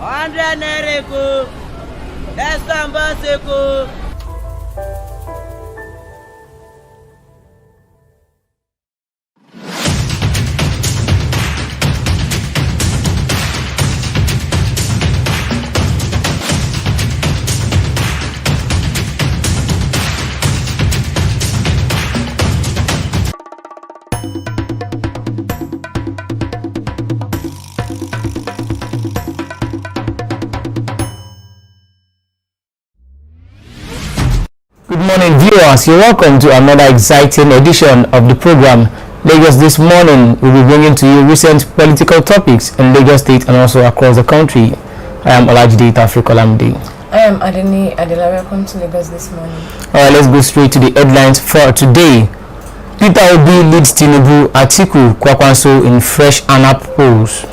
100 naira. Let's go. Good morning, viewers. You're welcome to another exciting edition of the program Lagos This Morning. We'll be bringing to you recent political topics in Lagos State and also across the country. I am Olajide Tafrikolamide. I am Adeni Adela. Welcome to Lagos This Morning. Alright, let's go straight to the headlines for today. Peter Obi leads Tinubu, Atiku, Kwakwanso in fresh Anap polls.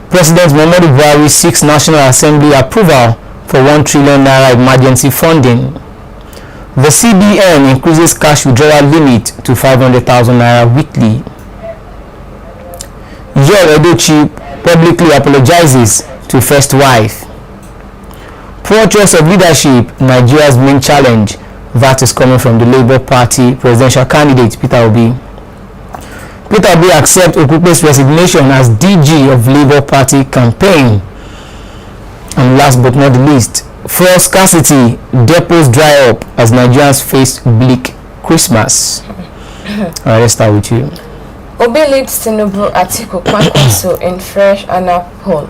President Muhammadu Buhari seeks National Assembly approval for 1 trillion naira emergency funding. The CBN increases cash withdrawal limit to 500,000 naira weekly. Yor Edochie publicly apologizes to first wife. Poor choice of leadership, Nigeria's main challenge. That is coming from the Labour Party presidential candidate Peter Obi. Peter Obi accepts Okupe's resignation as DG of Labour Party campaign. And last but not the least, fuel scarcity, depots dry up as Nigerians face bleak Christmas. Alright, let's start with you. Obi leads Tinubu, Atiku, Kwakwanso in fresh Anap poll.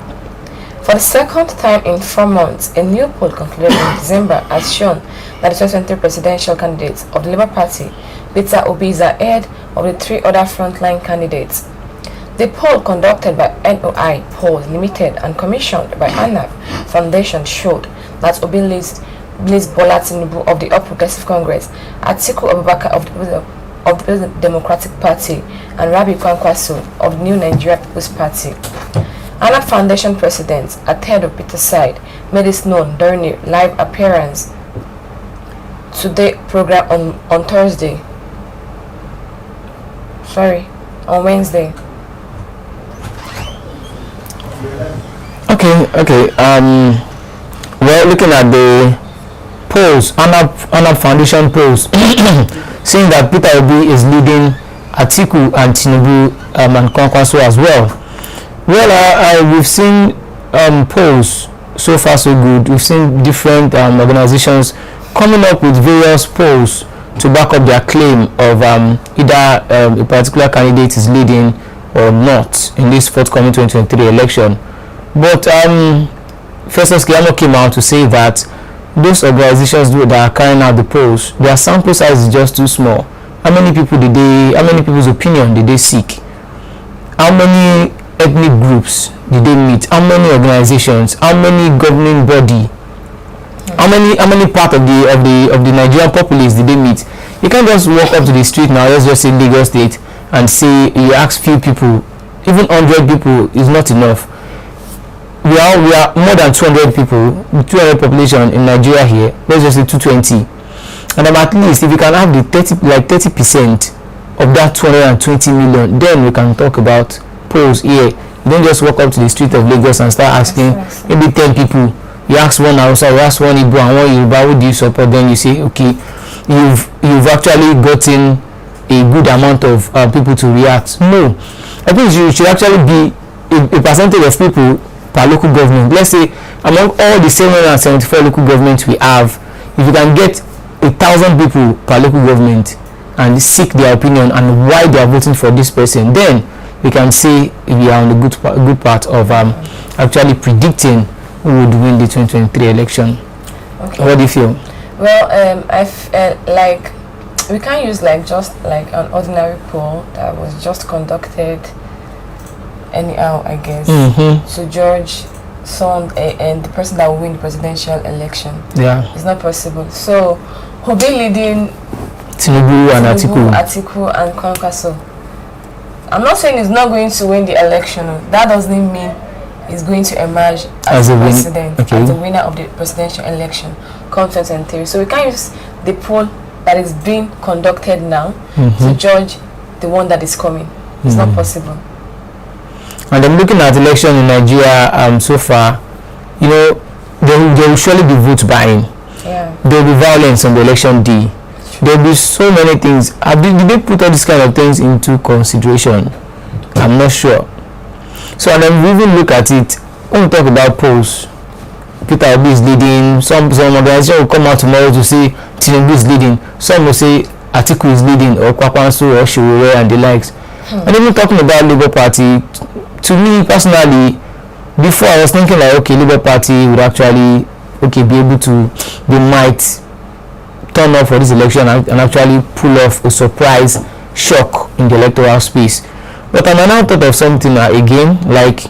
For the second time in 4 months, a new poll concluded in December has shown that the 2023 presidential candidates of the Labour Party, Peter Obi, is ahead of the 3 other frontline candidates. The poll conducted by NOI Polls Limited and commissioned by Anap Foundation showed that Obi leads Bola Tinubu of the All Progressive Congress, Atiku Abubakar of the Democratic Party, and Rabi Kwakwanso of the New Nigeria People's Party. Anap Foundation President, Ted of Peter's side, made this known during a live appearance today program on Wednesday. Okay. We're looking at the polls, Anap Foundation polls, seeing that Peter Obi is leading Atiku and Tinubu and Kwakwanso as well. Well, we've seen polls so far so good. We've seen different organizations coming up with various polls to back up their claim of either a particular candidate is leading or not in this forthcoming 2023 election. But Festus Keyamo came out to say that those organizations that are carrying out the polls, their sample size is just too small. How many people's opinion did they seek? How many ethnic groups did they meet? How many organizations? How many governing body? How many part of the Nigerian populace did they meet? You can't just walk up to the street now, let's just say Lagos State, and say you ask few people, even 100 people is not enough. We are more than 200 people, 200 population in Nigeria here. Let's just say 220, and at least if you can have the 30% of that 220 million, then we can talk about polls here. You don't just walk up to the street of Lagos and start asking maybe 10 people. You ask one Hausa, you ask one Igbo and one Yoruba, who do you support? Then you say, okay, you've actually gotten a good amount of people to react. No, I think you should actually be a percentage of people per local government. Let's say among all the 774 local governments we have, if you can get 1,000 people per local government and seek their opinion and why they are voting for this person, then we can say we are on the good part of actually predicting who would win the 2023 election. Okay. What do you feel? Well, I felt like we can't use just an ordinary poll that was just conducted anyhow, I guess, to judge someone and the person that will win the presidential election. Yeah, it's not possible. So, who be leading Tinubu and Atiku and Kwakwanso? I'm not saying he's not going to win the election. That doesn't mean he's going to emerge as the president, as the winner of the presidential election come 2023. So we can't use the poll that is being conducted now to judge the one that is coming. It's not possible. And I'm looking at election in Nigeria so far. You know, there will surely be vote buying. Yeah. There will be violence on the election day. There will be so many things. Did they put all these kind of things into consideration? I'm not sure. So, and then we even look at it when we talk about polls. Peter Obi is leading. Some organization will come out tomorrow to say Tinubu is leading. Some will say Atiku is leading, or Kwakwanso, or Shiwere, and the likes. And even talking about Labour Party, to me personally, before I was thinking like, okay, Labour Party would actually be able to, they might turn up for this election and actually pull off a surprise shock in the electoral space. But I'm now thought of something again, like,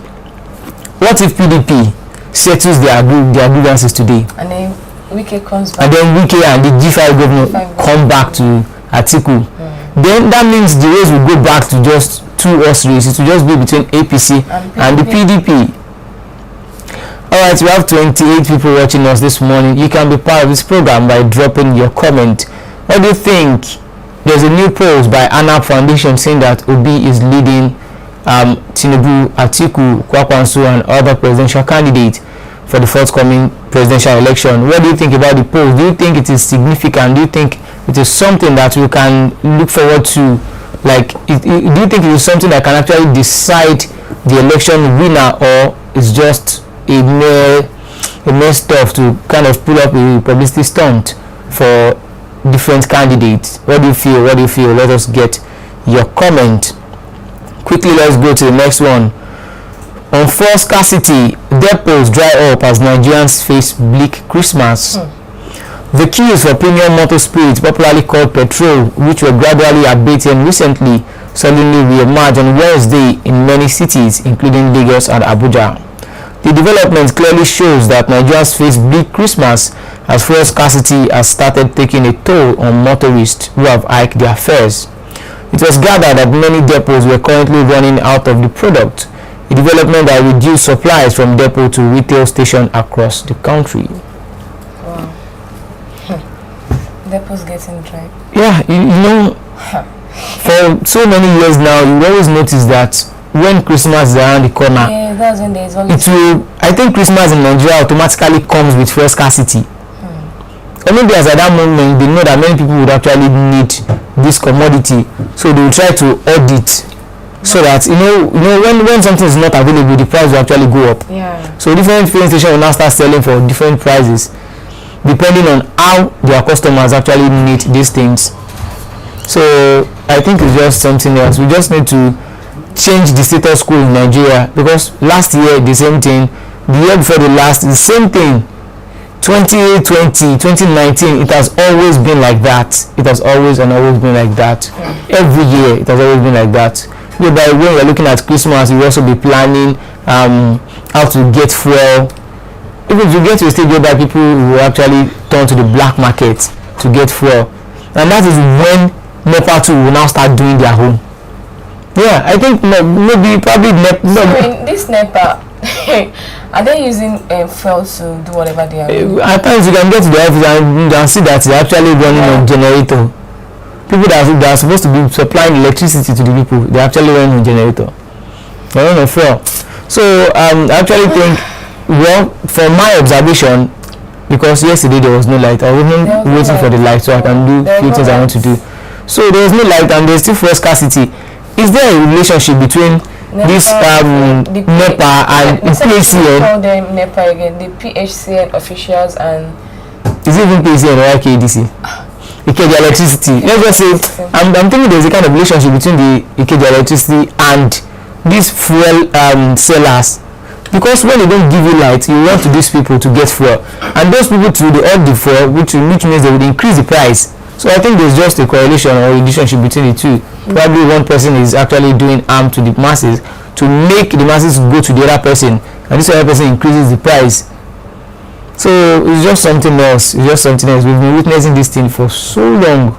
what if PDP settles their grievances today, and then Wike comes back, and then Wike and the G5 government come back to Atiku? Then that means the race will go back to just 2 horse race. It will just be between APC and the PDP. Alright, we have 28 people watching us this morning. You can be part of this program by dropping your comment. What do you think? There's a new poll by Anap Foundation saying that Obi is leading Tinubu, Atiku, Kwakwanso, and other presidential candidates for the forthcoming presidential election. What do you think about the poll? Do you think it is significant? Do you think it is something that we can look forward to? Like, do you think it is something that can actually decide the election winner, or is just a mere stuff to kind of pull up a publicity stunt for different candidates? What do you feel? Let us get your comment. Quickly, let's go to the next one. On scarcity, depots dry up as Nigerians face bleak Christmas. The queues for premium motor spirits, popularly called petrol, which were gradually abating recently, suddenly re-emerged on Wednesday in many cities, including Lagos and Abuja. The development clearly shows that Nigerians face bleak Christmas as fuel scarcity has started taking a toll on motorists who have hiked their fares. It was gathered that many depots were currently running out of the product, a development that reduced supplies from depot to retail stations across the country. Wow. Depots getting dry. Yeah, you know, for so many years now, you always notice that when Christmas is around the corner, that's when there's always I think Christmas in Nigeria automatically comes with fuel scarcity. Or maybe as at that moment they know that many people would actually need this commodity, so they will try to audit so that you know when something is not available, the price will actually go up. Yeah. So different filling stations will now start selling for different prices depending on how their customers actually need these things. So I think it's just something else. We just need to change the status quo in Nigeria, because last year the same thing, the year before the last the same thing, 2020, 2019, it has always been like that. It has always been like that. Every year it has always been like that. Whereby when you're looking at Christmas, you also be planning how to get fuel. Even to get to a stage whereby people will actually turn to the black market to get fuel, and that is when NEPA 2 will now start doing their own. Yeah, I think probably So in this NEPA, are they using fuel to do whatever they are doing? At times you can get to the office and see that they're actually running on generator. People that are supposed to be supplying electricity to the people, they're actually running on generator. They're running on fuel. So I actually think, well, from my observation, because yesterday there was no light, I wasn't waiting for the light so I can do few things I want to do. So there was no light and there's still fuel scarcity. Is there a relationship between this NEPA and PHCN? Call them NEPA again, the PHCN officials, and is it even PHCN or IKDC? Ikeja Electricity. Let's just say I'm thinking there's a kind of relationship between the Ikeja Electricity and these fuel sellers, because when they don't give you light, you want to these people to get fuel, and those people too, they add the fuel, which means they would increase the price. So I think there's just a correlation or a relationship between the two. Probably one person is actually doing harm to the masses to make the masses go to the other person, and this other person increases the price. So it's just something else. We've been witnessing this thing for so long.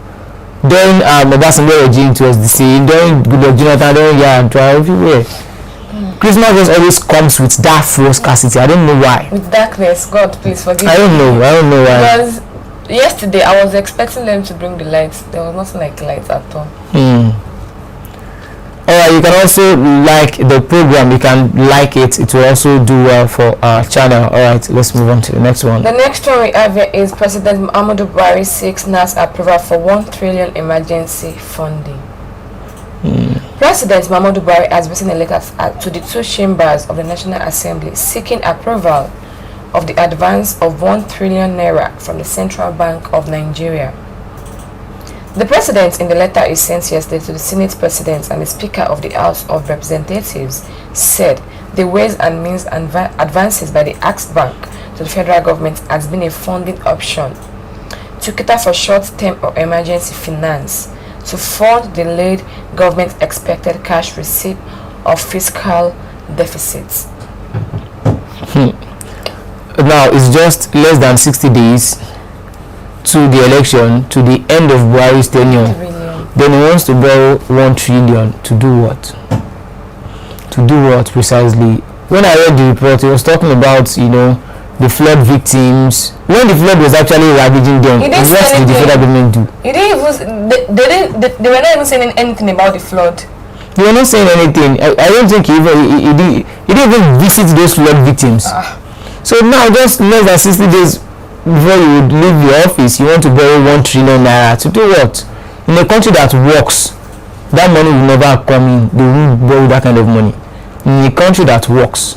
During Obasanjo regime, it was the same. During Goodluck Jonathan, during Yar'Adua, everywhere. Christmas just always comes with that fuel scarcity. I don't know why. With darkness, God please forgive me. I don't know why. Because yesterday I was expecting them to bring the lights. There was nothing like lights at all. Alright, you can also like the program. You can like it. It will also do well for our channel. Alright, let's move on to the next one. The next one we have here is President Muhammadu Buhari seeks NAS approval for 1 trillion emergency funding. President Muhammadu Buhari has written a letter to the two chambers of the National Assembly seeking approval of the advance of 1 trillion naira from the Central Bank of Nigeria. The president in the letter he sent yesterday to the Senate President and the Speaker of the House of Representatives said the ways and means advances by the asked bank to the federal government has been a funding option to cater for short-term or emergency finance to fund delayed government expected cash receipt of fiscal deficits. Now it's just less than 60 days to the election, to the end of Buhari's tenure. Then he wants to borrow 1 trillion to do what? To do what precisely? When I read the report, he was talking about, the flood victims. When the flood was actually ravaging them, what did the federal government do? They were not even saying anything about the flood. They were not saying anything. I don't think he didn't even visit those flood victims. So now, just less than 60 days before you would leave the office, you want to borrow 1 trillion naira to do what? In a country that works, that money will never come in. They won't borrow that kind of money. In a country that works,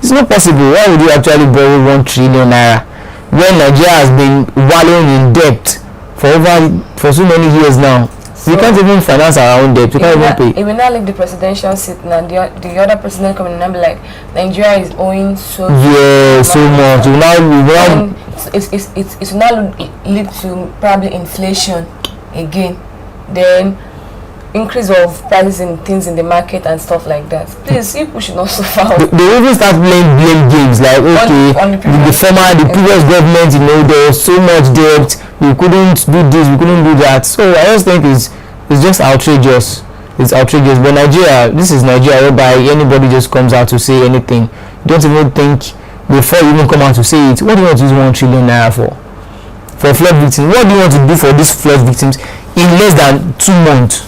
it's not possible. Why would you actually borrow 1 trillion naira when Nigeria has been wallowing in debt for so many years now? So we can't even finance our own debt. We can't even pay. It will not leave the presidential seat now. The other president coming and be like, Nigeria is owing so much. It will now lead to probably inflation again. Then increase of prices in things in the market and stuff like that. Please, people should not suffer. They even start playing blame games like, the previous government, there was so much debt, we couldn't do this, we couldn't do that. So I just think it's just outrageous. It's outrageous. But Nigeria, this is Nigeria, whereby anybody just comes out to say anything. You don't even think before you even come out to say it. What do you want to use 1 trillion naira for? For flood victims? What do you want to do for these flood victims in less than 2 months?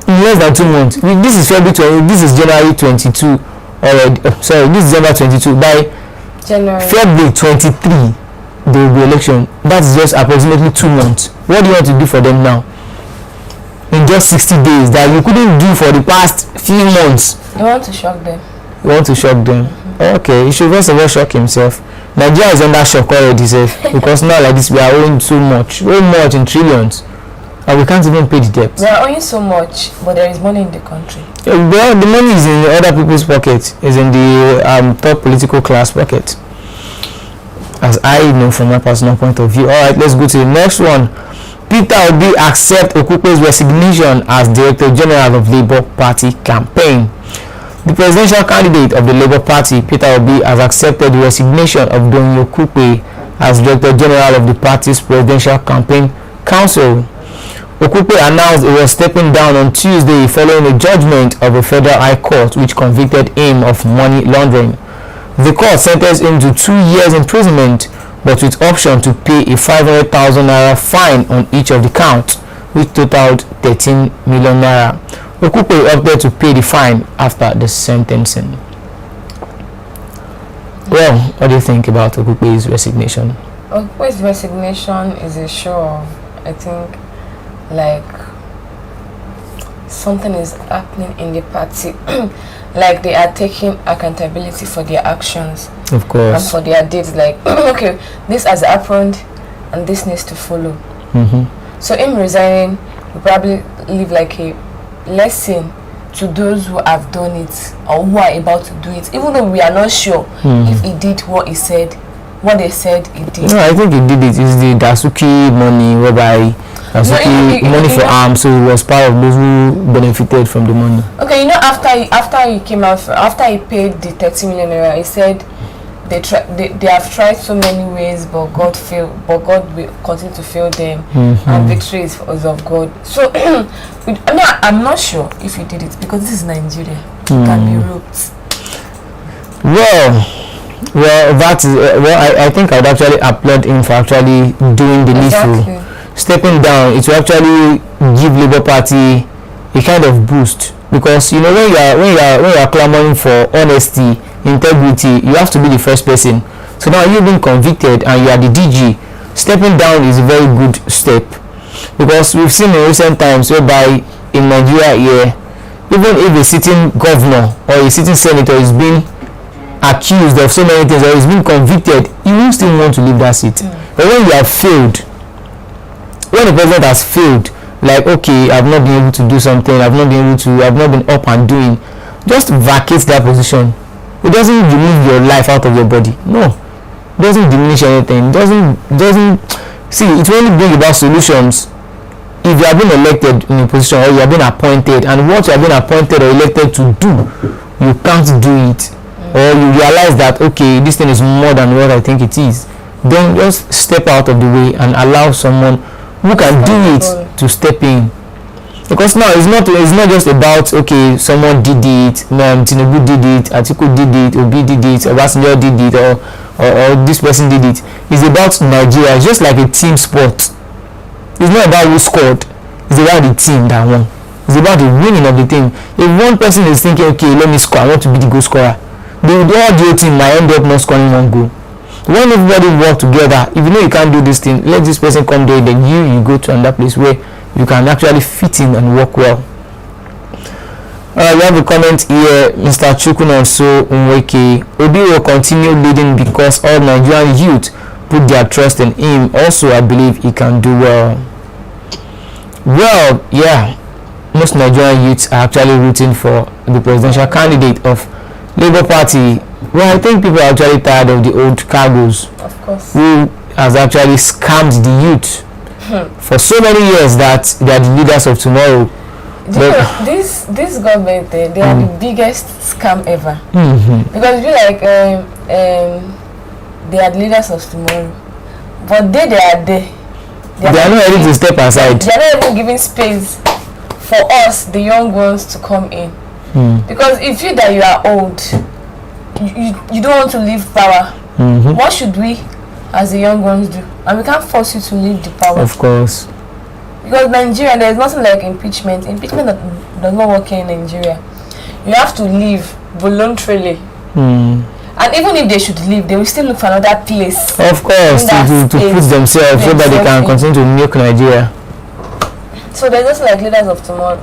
In less than 2 months. This is February. This is January 22 already. This is January 22. By January. February 23, there will be election. That's just approximately 2 months. What do you want to do for them now? In just 60 days that you couldn't do for the past few months. You want to shock them. You want to shock them. Okay, he should first of all shock himself. Nigeria is under shock already, because now like this we are owing so much in trillions, and we can't even pay the debt. We are owing so much, but there is money in the country. Well, the money is in other people's pocket, is in the top political class pocket, as I know from my personal point of view. All right, let's go to the next one. Peter Obi accept Okupe's resignation as Director General of Labour Party campaign. The presidential candidate of the Labour Party, Peter Obi, has accepted the resignation of Donny Okupe as Director General of the party's presidential campaign council. Okupe announced he was stepping down on Tuesday following a judgment of a federal high court which convicted him of money laundering. The court sentenced him to 2 years imprisonment, but with option to pay a 500,000 naira fine on each of the counts, which totaled 13 million naira. Okupe opted to pay the fine after the sentencing. Well, what do you think about Okupe's resignation? Okupe's resignation is a show of, I think, like something is happening in the party. Like they are taking accountability for their actions. Of course. And for their deeds. Like, okay, this has happened and this needs to follow. So him resigning will probably leave like a lesson to those who have done it or who are about to do it, even though we are not sure if he did what he said, what they said he did. No, I think he did it. It's the Dasuki money, whereby Dasuki money for arms, so he was part of those who benefited from the money. Okay, after he came out, after he paid the 30 million naira, he said they have tried so many ways, but God will continue to fail them, and victory is of God. So I'm not sure if he did it, because this is Nigeria. It can be roped. Well, that is I think I'd actually applaud him for actually doing the needful. Stepping down, it will actually give Labour Party a kind of boost, because you know when you are clamoring for honesty, integrity, you have to be the first person. So now you've been convicted and you are the DG. Stepping down is a very good step, because we've seen in recent times whereby in Nigeria here, even if a sitting governor or a sitting senator is being accused of so many things or is being convicted, you will still want to leave that seat. But when you have failed, when the president has failed, like, okay, I've not been able to do something, I've not been up and doing, just vacate that position. It doesn't remove your life out of your body. No, it doesn't diminish anything. It doesn't see, it will only bring about solutions if you have been elected in a position or you have been appointed, and what you have been appointed or elected to do, you can't do it, or you realize that, okay, this thing is more than what I think it is, then just step out of the way and allow someone who can do it to step in. Because now it's not just about, okay, someone did it, Tinubu did it, Atiku did it, Obi did it, Obasanjo did it, or this person did it. It's about Nigeria. It's just like a team sport. It's not about who scored, it's about the team that won. It's about the winning of the team. If one person is thinking, okay, let me score, I want to be the goal scorer, the whole team might end up not scoring one goal. When everybody work together, if you know you can't do this thing, let this person come there, then you go to another place where you can actually fit in and work well. We have a comment here, Mr. Chukunonso Nweke. Obi will continue leading because all Nigerian youth put their trust in him. Also, I believe he can do well. Well, yeah, most Nigerian youths are actually rooting for the presidential candidate of Labour Party. Well, I think people are actually tired of the old cargoes, of course, who has actually scammed the youth for so many years that they are the leaders of tomorrow. This government, they are the biggest scam ever. Because you like they are the leaders of tomorrow, but they are there. They are not ready to step aside. They are not even giving space for us, the young ones, to come in. Because if you that you are old, you don't want to leave power. What should we, as the young ones, do? And we can't force you to leave the power. Of course. Because Nigeria, there is nothing like impeachment. Impeachment does not work here in Nigeria. You have to leave voluntarily. And even if they should leave, they will still look for another place. Of course, to put themselves so that they can continue to milk Nigeria. So they're just like leaders of tomorrow.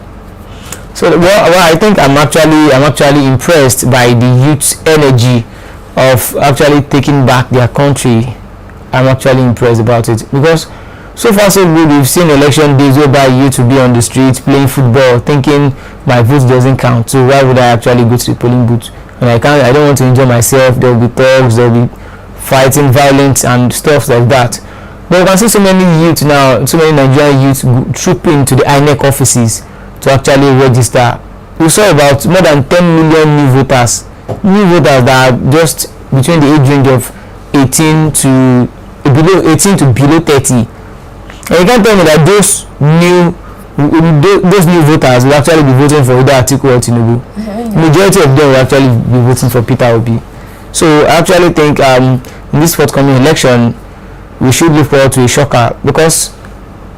So well, I think I'm actually impressed by the youth's energy of actually taking back their country. I'm actually impressed about it, because so far so good. We've seen election days whereby youth will be on the streets playing football, thinking my vote doesn't count, so why would I actually go to the polling booth? And I don't want to enjoy myself. There will be thugs, there will be fighting, violence and stuff like that. But you can see so many youth now, so many Nigerian youth trooping to the INEC offices to actually register. We saw about more than 10 million new voters that are just between the age range of 18 to below 30. And you can't tell me that those new voters will actually be voting for either Atiku or Tinubu. Majority of them will actually be voting for Peter Obi. So I actually think in this forthcoming election, we should look forward to a shocker, because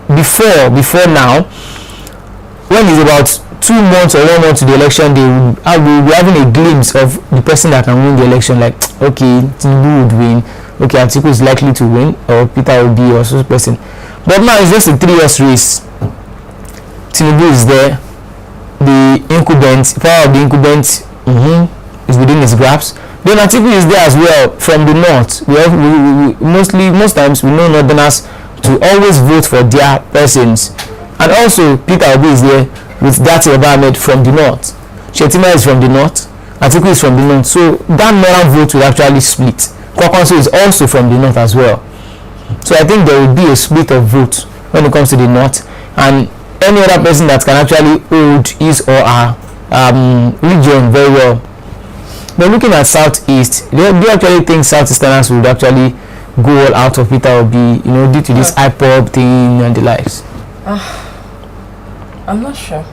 before now, when it's about 2 months or 1 month to the election, they will be having a glimpse of the person that can win the election. Like, okay, Tinubu would win, okay, Atiku is likely to win, or Peter Obi or such person. But now it's just a 3 years race. Tinubu is there. The power of the incumbent is within his grasp. Then Atiku is there as well from the north. Most times we know northerners to always vote for their persons. And also Peter Obi is there with that environment from the north. Shetima is from the north. Atiku is from the north. So that northern vote will actually split. Kwakwanso is also from the north as well. So I think there will be a split of vote when it comes to the north, and any other person that can actually hold his or her region very well. But looking at Southeast, do you actually think Southeasterners would actually go all out of Peter Obi, due to this IPOB thing and the likes? I'm not sure.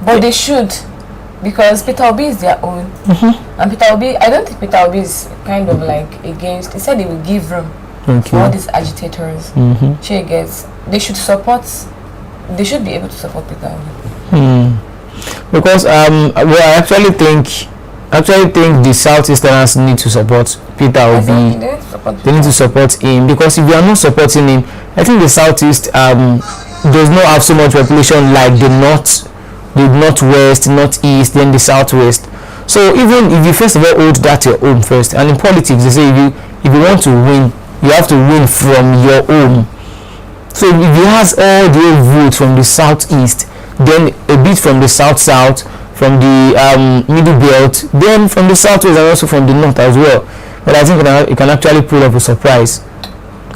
But they should, because Peter Obi is their own. And Peter Obi, I don't think Peter Obi is kind of like against. He said he will give room for all these agitators. They should be able to support Peter Obi. Because well, I actually think the Southeasterners need to support Peter Obi. They need to support him, because if you are not supporting him, I think the Southeast does not have so much population like the Northwest, Northeast, then the Southwest. So even if you first of all hold that your home first, and in politics they say if you want to win, you have to win from your home. So if you has all the votes from the Southeast, then a bit from the South, from the Middle Belt, then from the Southwest, and also from the North as well. But I think it can actually pull off a surprise.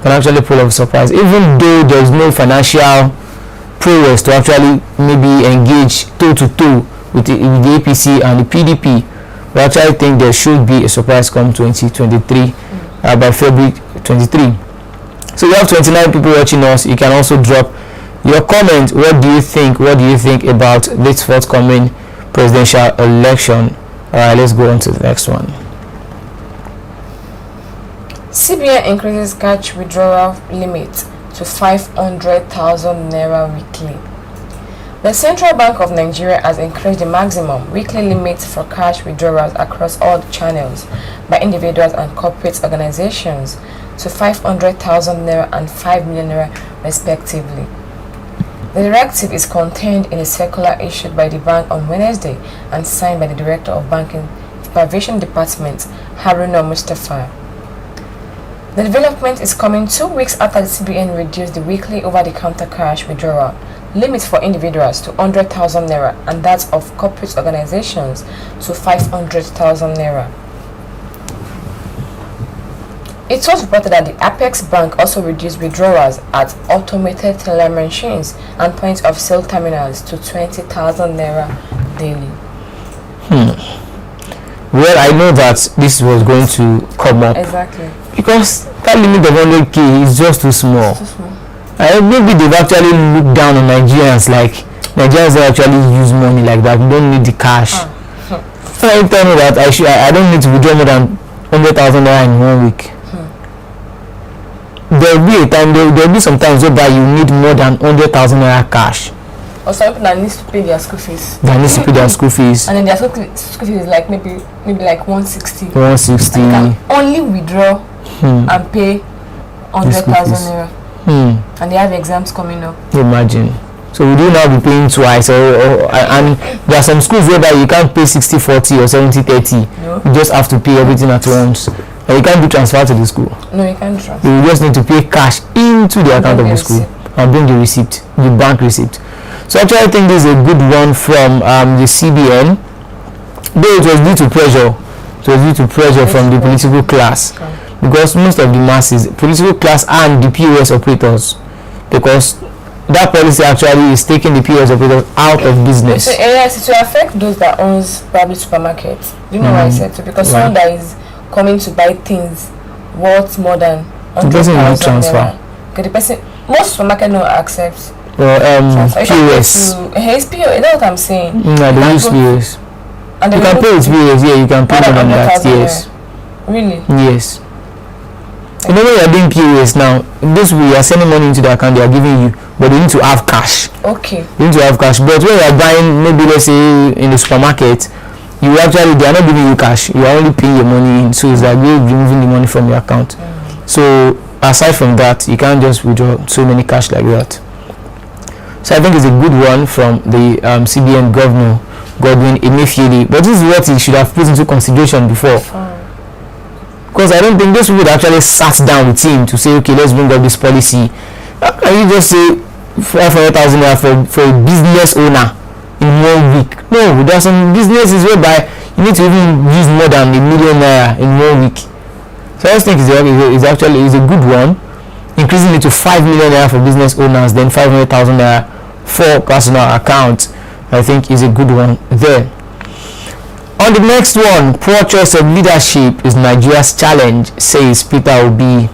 Even though there is no financial prowess to actually maybe engage toe-to-toe with the APC and the PDP. We actually think there should be a surprise come 2023 by February 23. So we have 29 people watching us. You can also drop your comment. What do you think about this forthcoming presidential election? Alright, let's go on to the next one. CBN increases cash withdrawal limit to 500,000 naira weekly. The Central Bank of Nigeria has increased the maximum weekly limit for cash withdrawals across all channels by individuals and corporate organizations to 500,000 naira and 5 million naira respectively. The directive is contained in a circular issued by the bank on Wednesday and signed by the Director of Banking Supervision Department, Haruna Mustafa. The development is coming 2 weeks after the CBN reduced the weekly over-the-counter cash withdrawal limit for individuals to 100,000 naira and that of corporate organizations to 500,000 naira. It was reported that the Apex Bank also reduced withdrawals at automated teller machines and point of sale terminals to 20,000 naira daily. Well, I know that this was going to come up. Exactly. Because that limit of 100k is just too small. Maybe they've actually looked down on Nigerians, like Nigerians don't actually use money like that. We don't need the cash. So you tell me that I don't need to withdraw more than 100,000 naira in 1 week. There'll be a time, there'll be some times whereby you need more than 100,000 naira cash. Or some people that needs to pay their school fees. And then their school fees is like maybe like 160. 160. And you can only withdraw and pay 100,000 naira. And they have exams coming up. Imagine. So we do now be paying twice, and there are some schools whereby you can't pay 60-40 or 70-30. No. You just have to pay everything at once. And you can't do transfer to the school. No, you can't transfer. You just need to pay cash into the account of the school and bring the receipt, the bank receipt. So actually I think this is a good one from the CBN, though it was due to pressure. From the political class, because most of the masses, political class and the POS operators, because that policy actually is taking the POS operators out of business. So yes, it will affect those that owns probably supermarkets. Do you know why I said so? Because someone that is coming to buy things worth more than 100,000 transfer. Okay, the person, most supermarket no accept. POS. It's POS. That's what I'm saying. No, they use POS. And you can pay with POS. Yeah, you can pay more than that. Yes. Really? Yes. You know when you are doing POS now, this way you are sending money into the account they are giving you, but you need to have cash. Okay. You need to have cash. But when you are buying, maybe let's say in the supermarket, they are not giving you cash. You are only paying your money in. So it's like you're removing the money from your account. So aside from that, you can't just withdraw so many cash like that. So I think it's a good one from the CBN governor, Godwin Emefiele. But this is what he should have put into consideration before. Because I don't think those people actually sat down with him to say, okay, let's bring up this policy. Can you just say 500,000 naira for a business owner in 1 week? No, there are some businesses whereby you need to even use more than $1 million in 1 week. So I just think it's a good one. Increasing it to 5 million naira for business owners, then 500,000 naira for personal accounts, I think is a good one there. On the next one, poor choice of leadership is Nigeria's challenge, says Peter Obi.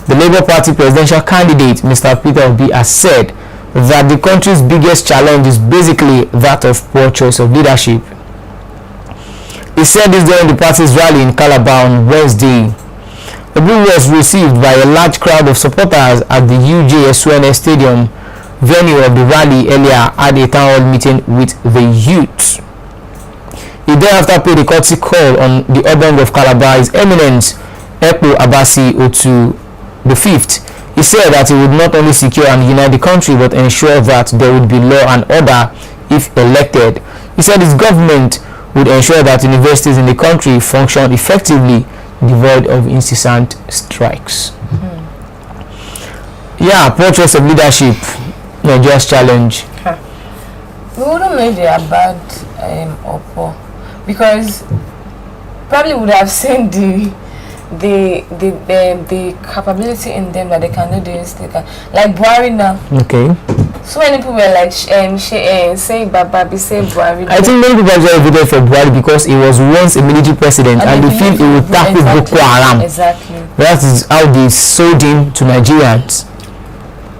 The Labour Party presidential candidate, Mr. Peter Obi, has said that the country's biggest challenge is basically that of poor choice of leadership. He said this during the party's rally in Calabar on Wednesday. Obi was received by a large crowd of supporters at the UJSUNS Stadium venue of the rally earlier, had a town hall meeting with the youth. He thereafter paid a courtesy call on the Ogbong of Calabar, His Eminence Ekpo Abasi Otu the Fifth. He said that he would not only secure and unite the country but ensure that there would be law and order if elected. He said his government would ensure that universities in the country function effectively, devoid of incessant strikes. Yeah, portraits of leadership, Nigeria's challenge. We wouldn't know if they are bad or poor, because probably would have seen the capability in them that they can do this. They can, like Buhari now. Okay. So many people were like saying Baba, say Buhari. I think many people actually voted for Buhari because he was once a military president and they feel he would tackle Boko Haram. Exactly. That is how they sold him to Nigerians.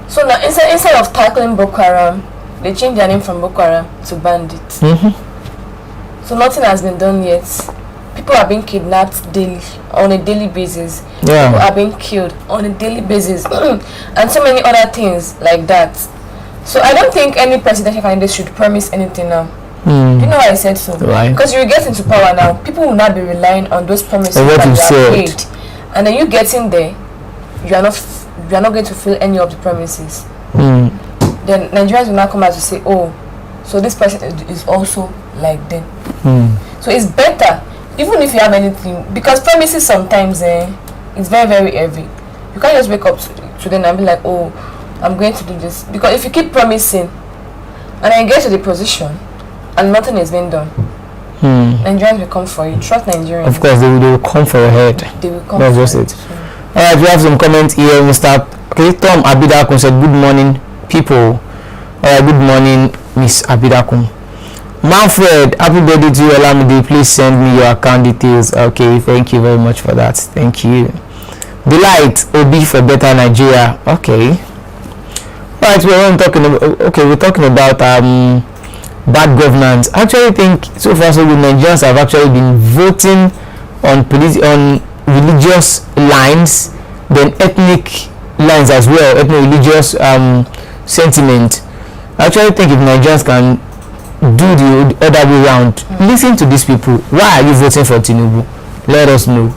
So now instead of tackling Boko Haram, they changed their name from Boko Haram to bandits. So nothing has been done yet. People are being kidnapped daily, on a daily basis. Yeah. People are being killed on a daily basis, and so many other things like that. So I don't think any presidential candidate should promise anything now. Do you know why I said so? Right. Because you get into power now, people will not be relying on those promises what that you you said. have made, and then you get in there, you are not going to fulfill any of the promises. Then Nigerians will not come out to say, oh, so this person is also like them. So it's better, even if you have anything, because promises sometimes it's very, very heavy. You can't just wake up to them and be like, oh, I'm going to do this. Because if you keep promising and then get to the position and nothing is being done, Nigerians will come for you. Trust Nigerians. Of course, they will come for your head. They will come. That's for just you. it. Alright, we have some comments here. Mr. Tom Abidakun said, good morning, people. Alright, good morning, Miss Abidakun. Manfred, happy birthday to you, Olamide. Please send me your account details. Okay, thank you very much for that. Thank you. Delight, Obi for better Nigeria. Okay. Right, we're talking about bad governance. I actually think so far so good. Nigerians have actually been voting on religious lines, then ethnic lines as well, ethno-religious sentiment. I actually think if Nigerians can do the other way around, listen to these people. Why are you voting for Tinubu? Let us know.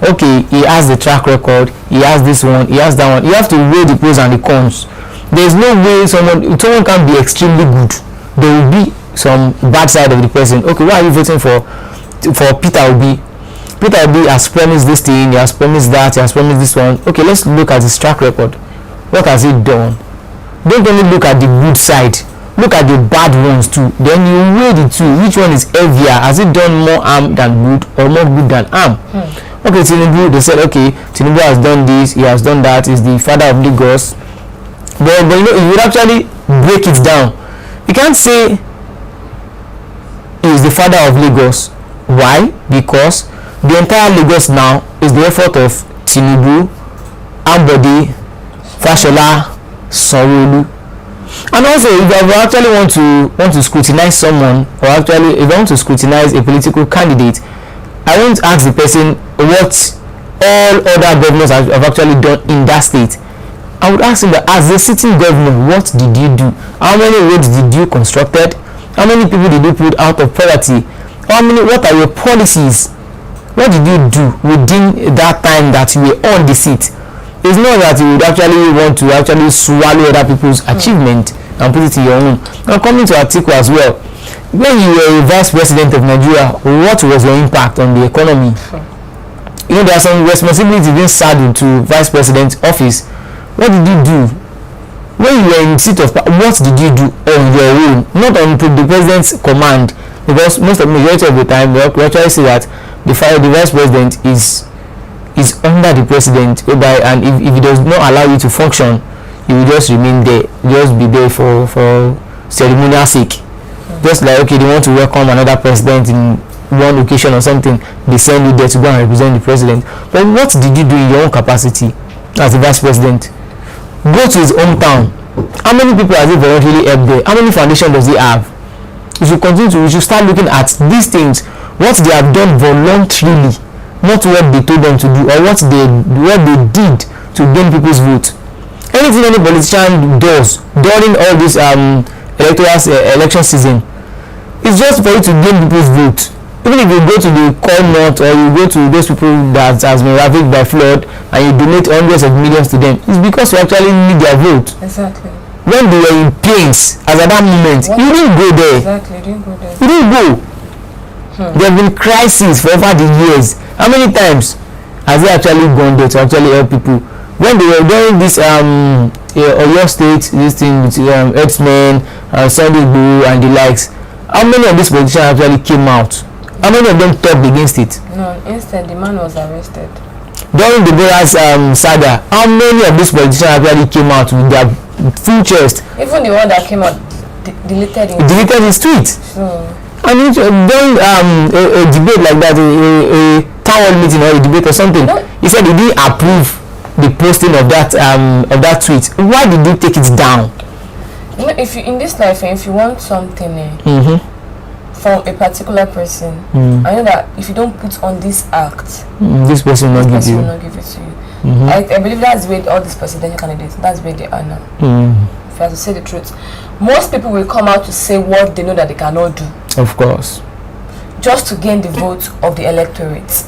Okay, he has the track record, he has this one, he has that one. You have to weigh the pros and the cons. There's no way someone can be extremely good. There will be some bad side of the person. Okay, why are you voting for Peter Obi? Peter Obi has promised this thing, he has promised that, he has promised this one. Okay, let's look at his track record. What has he done? Don't only look at the good side, look at the bad ones too. Then you weigh the two. Which one is heavier? Has it done more harm than good or more good than harm? Okay, Tinubu, they said, okay, Tinubu has done this, he has done that, he's the father of Lagos. But you know, if you would actually break it down, you can't say he is the father of Lagos. Why? Because the entire Lagos now is the effort of Tinubu, Ambode, Fashola, Sanwo-Olu. And also, if you actually want to scrutinize someone, or actually if you want to scrutinize a political candidate, I won't ask the person what all other governors have actually done in that state. I would ask him that as a sitting governor, what did you do? How many roads did you constructed? How many people did you put out of poverty? What are your policies? What did you do within that time that you were on the seat? It's not that you would actually want to actually swallow other people's achievement and put it in your own. Now coming to Atiku as well, when you were a vice president of Nigeria, what was your impact on the economy? You know, there are some responsibilities being saddled to vice president's office. What did you do? When you were in seat of power, what did you do on your own? Not on the president's command. Because majority of the time we actually see that the vice president is under the president, and if he does not allow you to function, you will just remain there, just be there for ceremonial sake. Just like, okay, they want to welcome another president in one occasion or something, they send you there to go and represent the president. But what did you do in your own capacity as the vice president? Go to his hometown. How many people has he voluntarily helped there? How many foundations does he have? We should start looking at these things, what they have done voluntarily, not what they told them to do or what they did to gain people's vote. anything any politician does during all this election season, it's just for you to gain people's vote. Even if you go to the core north or you go to those people that has been ravaged by flood and you donate hundreds of millions to them, it's because you actually need their vote. Exactly. When they were in pains, as at that moment, you didn't go there. Exactly, you didn't go there. You didn't go. There have been crises for over the years. How many times has he actually gone there to actually help people? When they were doing this Oyo State, this thing with herdsmen, Sunday Igboho and the likes, how many of these politicians actually came out? How many of them talked against it? No, instead the man was arrested. During the Bora's saga, how many of these politicians actually came out with their full chest? Even the one that came out deleted his tweet. So, I mean, during a debate like that, a town hall meeting or a debate or something, he said he didn't approve the posting of that tweet. Why did he take it down? You know, if you in this life, if you want something from a particular person, I know that if you don't put on this act, this person will not give you. Will not give it to you. I believe that's where all these presidential candidates, that's where they are now. If I have to say the truth, most people will come out to say what they know that they cannot do. Of course. Just to gain the vote of the electorate.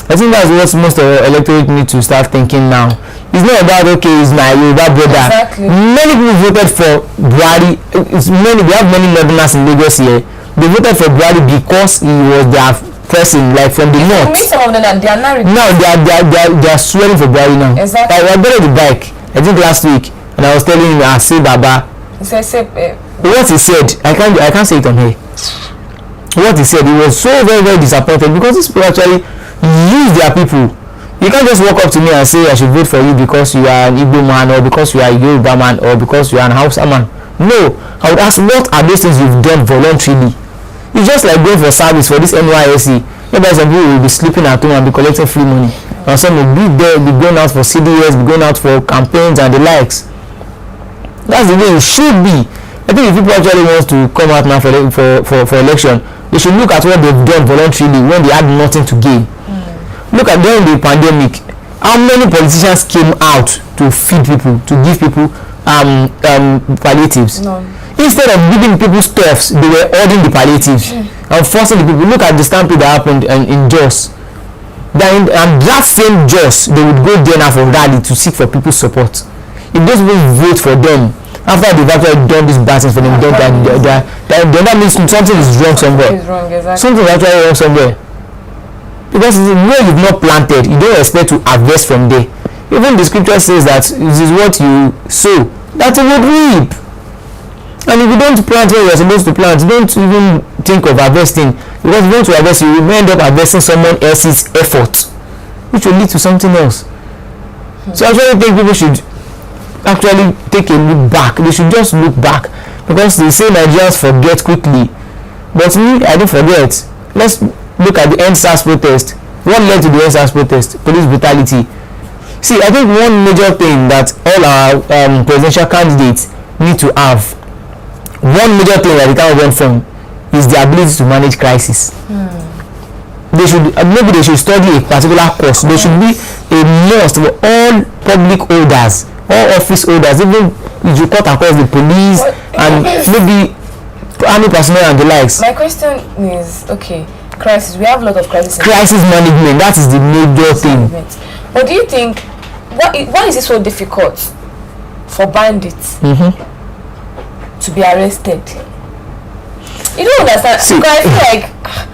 I think that's what most of the electorate need to start thinking now. It's not about, okay, it's my Yoruba brother. Exactly. Many people voted for Buhari. We have many Northerners in Lagos here. They voted for Buhari because he was their person, like from the north. Some of them, they are married. Now they are swearing for Buhari now. Exactly. I got on the bike, I think last week, and I was telling him, I say Baba. He said, what he said, I can't say it on here. What he said, he was so very, very disappointed because these people actually use their people. You can't just walk up to me and say I should vote for you because you are an Igbo man or because you are a Yoruba man or because you are an Hausa man. No, I would ask, what are those things you've done voluntarily? It's just like going for service for this NYSC. Maybe some people will be sleeping at home and be collecting free money, and some will be there, be going out for CDS, be going out for campaigns and the likes. That's the way it should be. I think if people actually want to come out now for election, they should look at what they've done voluntarily when they had nothing to gain. Look at during the pandemic, how many politicians came out to feed people, to give people palliatives? no. Instead of giving people stuffs, they were ordering the palliatives and forcing the people. Look at the stampede that happened in Jos. And that same Jos, they would go there now for rally to seek for people's support. If those people vote for them after they've actually done these bad things for them, that means something is wrong somewhere. Exactly. Something is actually wrong somewhere. Because where you've not planted, you don't expect to harvest from there. Even the scripture says that this is what you sow, that you would reap. And if you don't plant where you're supposed to plant, don't even think of harvesting. Because if you want to harvest, you will end up harvesting someone else's effort, which will lead to something else. So I actually think people should actually take a look back. They should just look back, because they say Nigerians forget quickly, but me, I don't forget. Let's look at the NSAS protest. What led to the NSAS protest? Police brutality. See, I think one major thing that all our presidential candidates need to have, one major thing that they can't run from, is the ability to manage crisis. They should maybe they should study a particular course. There should be a must for all public holders, all office holders, even if you cut across the police and maybe army personnel and the likes. My question is, okay, crisis. We have a lot of crisis. Crisis management. That is the major thing. But do you think why is it so difficult for bandits to be arrested? You don't understand. See, because I feel like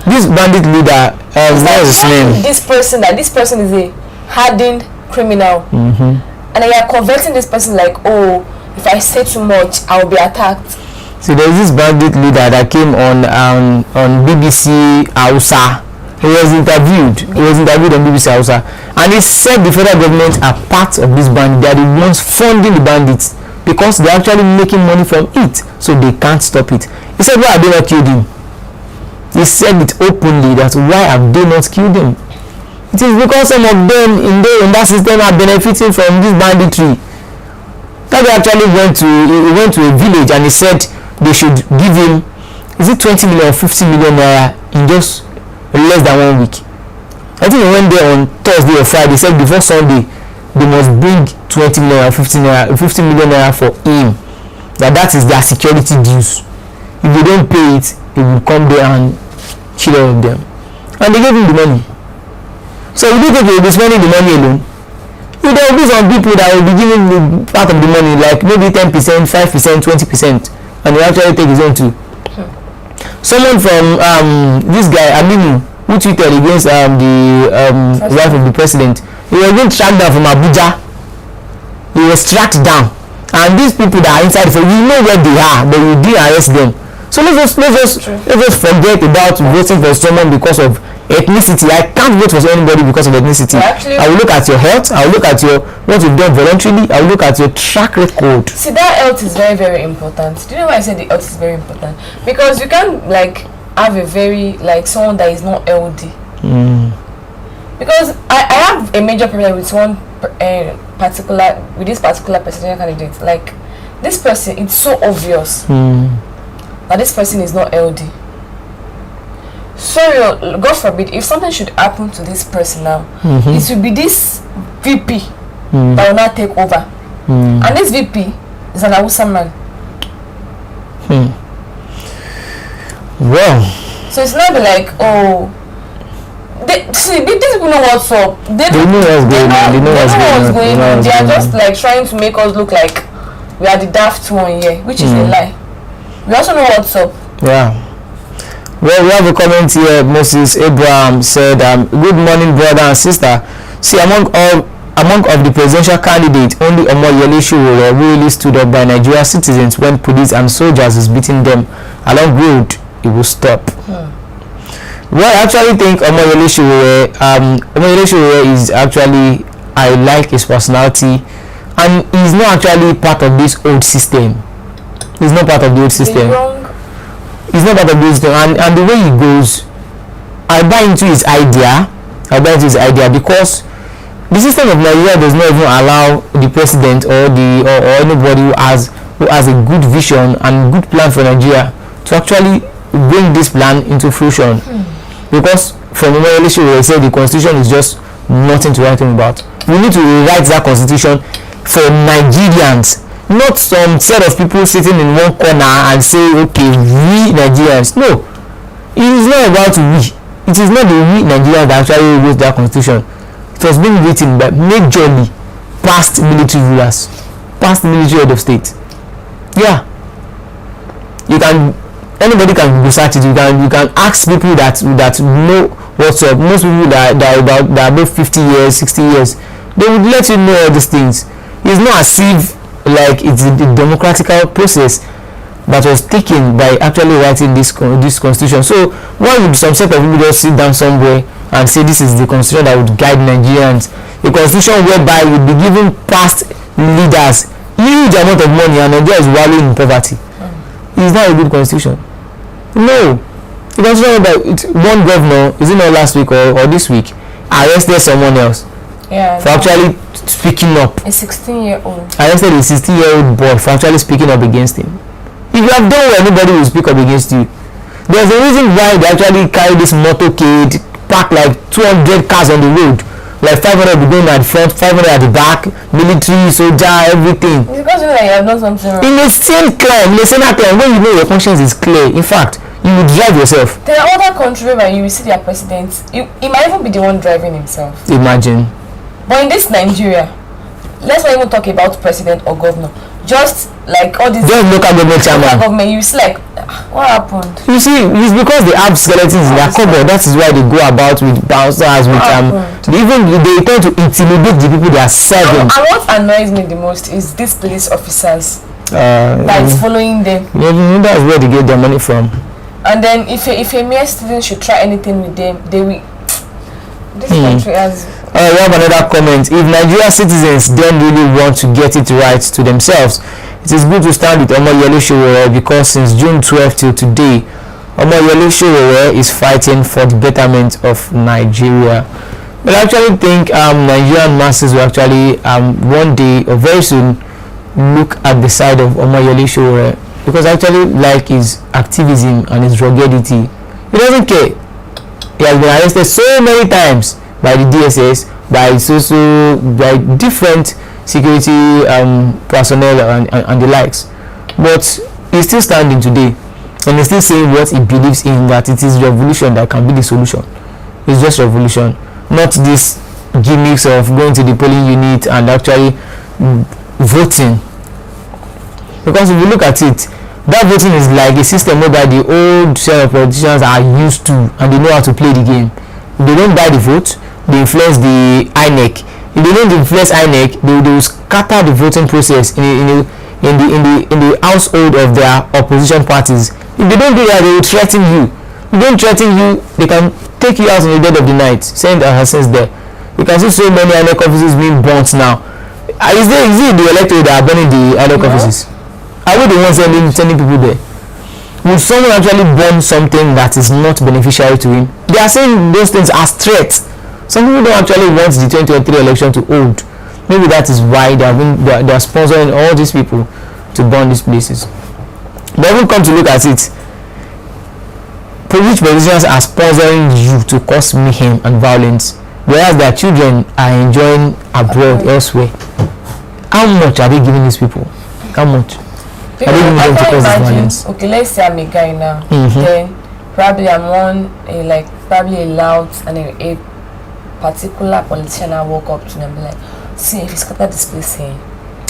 this bandit leader, what is his name? This person is a hardened criminal, and they are converting this person like, oh, if I say too much, I will be attacked. See, there is this bandit leader that came on BBC Hausa. He was interviewed on BBC Hausa, and he said the federal government are part of this bandit. They are the ones funding the bandits because they're actually making money from it, so they can't stop it. He said, why have they not killed him? He said it openly, that why have they not killed him? It is because some of them in that system are benefiting from this banditry. That he actually went to a village and he said they should give him, is it 20 million or 50 million naira in just less than 1 week. I think he went there on Thursday or Friday. He said before Sunday they must bring 20 million or 15 million naira for him, that is their security dues. If they don't pay it, he will come there and kill all of them. And they gave him the money. So you don't think he will be spending the money alone? There will be some people that will be giving the part of the money, like maybe 10%, 5%, 20%, and he actually take his own too. Someone from this guy Aminu, who tweeted against the wife of the president, he was being tracked down from Abuja. He was tracked down, and these people that are inside, for you know where they are, but you didn't arrest them. So let's just forget about voting for someone because of ethnicity. I can't vote for anybody because of ethnicity. Actually, I will look at your health. I will look at your what you've done voluntarily. I will look at your track record. See, that health is very, very important. Do you know why I said the health is very important? Because you can't have a very someone that is not healthy. Because I have a major problem with this particular presidential candidate. Like this person, it's so obvious that this person is not healthy. So God forbid, if something should happen to this person now, it will be this VP that will not take over. And this VP is an Hausa man. Well, so it's not like, oh, these people know what's up. They know what's going on. They are just trying to make us look like we are the daft one here, which is a lie. We also know what's up. Yeah. Well, we have a comment here. Moses Abraham said, good morning, brother and sister. See, among of the presidential candidates, only Omoyele Sowore really stood up by Nigerian citizens when police and soldiers is beating them along road. It will stop. Well, I actually think Omoyele Sowore is actually, I like his personality, and he's not actually part of this old system. He's not part of the old system. He's not part of the old system, and the way he goes, I buy into his idea. Because the system of Nigeria does not even allow the president or anybody who has a good vision and good plan for Nigeria to actually bring this plan into fruition. Because from the election we say the constitution is just nothing to write home about. We need to rewrite that constitution for Nigerians, not some set of people sitting in one corner and say, okay, we Nigerians. No, it is not about we. It is not the we Nigerians that actually wrote that constitution. It was being written by majorly past military rulers, past military head of state. Yeah, anybody can research it. You can ask people that know what's up. Most people that are about 50 years, 60 years, they would let you know all these things. It's not as if it's a democratical process that was taken by actually writing this constitution. So why would some set of people just sit down somewhere and say this is the constitution that would guide Nigerians? A constitution whereby would be giving past leaders huge amount of money and Nigeria is wallowing in poverty. It's not a good constitution. No. The constitution that one governor, is it not last week or this week, arrested someone else for actually speaking up. A 16-year-old. Arrested a 16-year-old boy for actually speaking up against him. If you have done what anybody will speak up against you. There's a reason why they actually carry this motorcade, park 200 cars on the road, 500 will be going at the front, 500 at the back, military, soldier, everything. It's because you have done something wrong. In the same crime, when you know your conscience is clear, in fact, you will drive yourself. There are other countries where you will see their president, he might even be the one driving himself. Imagine. But in this Nigeria, let's not even talk about president or governor. Just all these local government, you see what happened? You see, it's because they have skeletons in their cupboard. That is why they go about with bouncers, with they tend to intimidate the people they are serving. And what annoys me the most is these police officers that is following them. That's where they get their money from. And then if a mere student should try anything with them, they will. This country has. We have another comment. If Nigerian citizens don't really want to get it right to themselves, it is good to stand with Omoyele Sowore, because since June 12th till today, Omoyele Sowore is fighting for the betterment of Nigeria. But I actually think Nigerian masses will actually one day or very soon look at the side of Omoyele Sowore, because I actually like his activism and his ruggedity. He doesn't care. He has been arrested so many times, by the DSS, by by different security personnel and the likes. But he's still standing today, and he's still saying what he believes in, that it is revolution that can be the solution. It's just revolution, not this gimmicks of going to the polling unit and actually voting. Because if you look at it, that voting is like a system whereby the old set of politicians are used to, and they know how to play the game. If they don't buy the vote, they influence the INEC. If they don't influence INEC, they will scatter the voting process in the household of their opposition parties. If they don't do that, they will threaten you. If they don't threaten you, they can take you out in the dead of the night, send assassins there. You can see so many INEC offices being burnt now. Is it the electorate that are burning the INEC offices? Are we the ones sending people there? Will someone actually burn something that is not beneficial to him? They are saying those things as threats. Some people don't actually want the 2023 election to hold. Maybe that is why they are sponsoring all these people to burn these places. But when we come to look at it, which politicians are sponsoring you to cause mayhem and violence, whereas their children are enjoying abroad elsewhere? How much are they giving these people? How much? Because I can imagine, okay, let's say I'm a guy now, then probably I'm on probably a loud and a particular politician I walk up to them and be like, see, if you scatter this place here,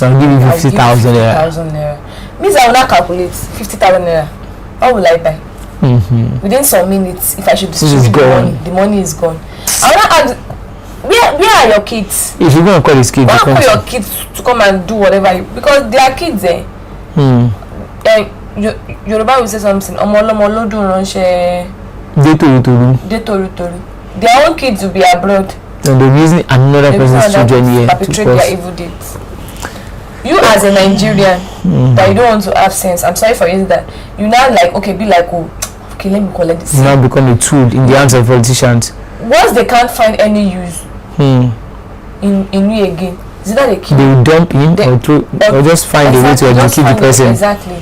I'll give you 50,000 naira. Means I will not calculate 50,000 naira. How will I buy? Within some minutes, if I should distribute the money is gone. I will not add, where are your kids? If you're going to call his kids, why call your kids to come and do whatever because they are kids there. Yoruba will say something. Their own kids will be abroad. And they're using another person's children here to perpetrate their evil deeds. You as a Nigerian that you don't want to have sense, I'm sorry for using that. You now be like, oh, okay, let me collect this. You now become a tool in the hands of politicians. Once they can't find any use in you again, is that they kill? They will dump in or just find a way to educate the person. Exactly.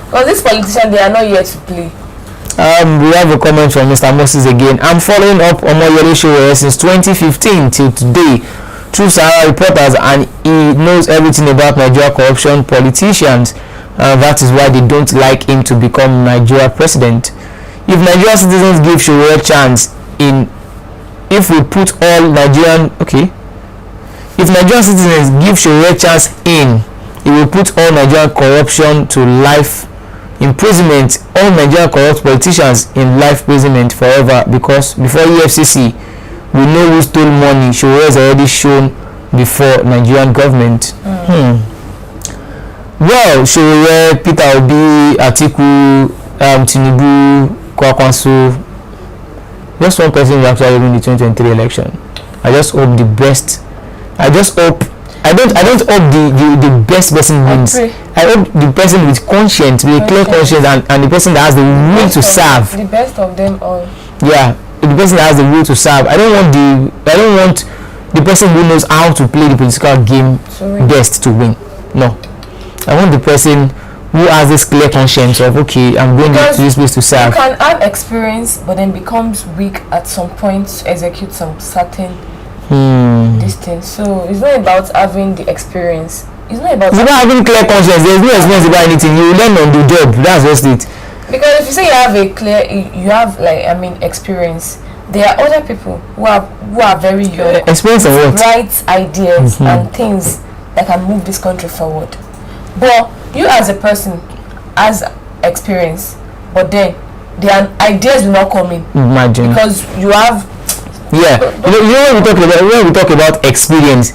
Because these politicians, they are not here to play. We have a comment from Mr. Moses again. I'm following up on my Yele show since 2015 till today through Sahara reporters, and he knows everything about Nigeria corruption politicians. That is why they don't like him to become Nigeria president. If Nigerian citizens give Showore a chance if Nigerian citizens give Showore a chance he will put all Nigerian corruption to life imprisonment, all Nigerian corrupt politicians in life imprisonment forever, because before EFCC we know who stole money. Showore is already shown before Nigerian government. Well, Showore, Peter Obi, Atiku, Tinubu, Kwakwanso, just one person will actually win the 2023 election. I just hope the best. I don't hope the best person wins. I hope the person with conscience, with a clear conscience, and the person that has the will to serve. The best of them all. Yeah, the person that has the will to serve. I don't want the person who knows how to play the political game best to win. No, I want the person who has this clear conscience of, okay, I'm going to this place to serve. You can have experience, but then becomes weak at some point to execute some certain distance. So it's not about having the experience. It's not about having clear conscience. There's no experience about anything. You learn on the job. That's just it. Because if you say you have experience, there are other people who are very young, experience and what? Bright ideas and things that can move this country forward. But you as a person has experience, but then their ideas will not come in. Imagine. Because you have. Yeah, when we talk about experience,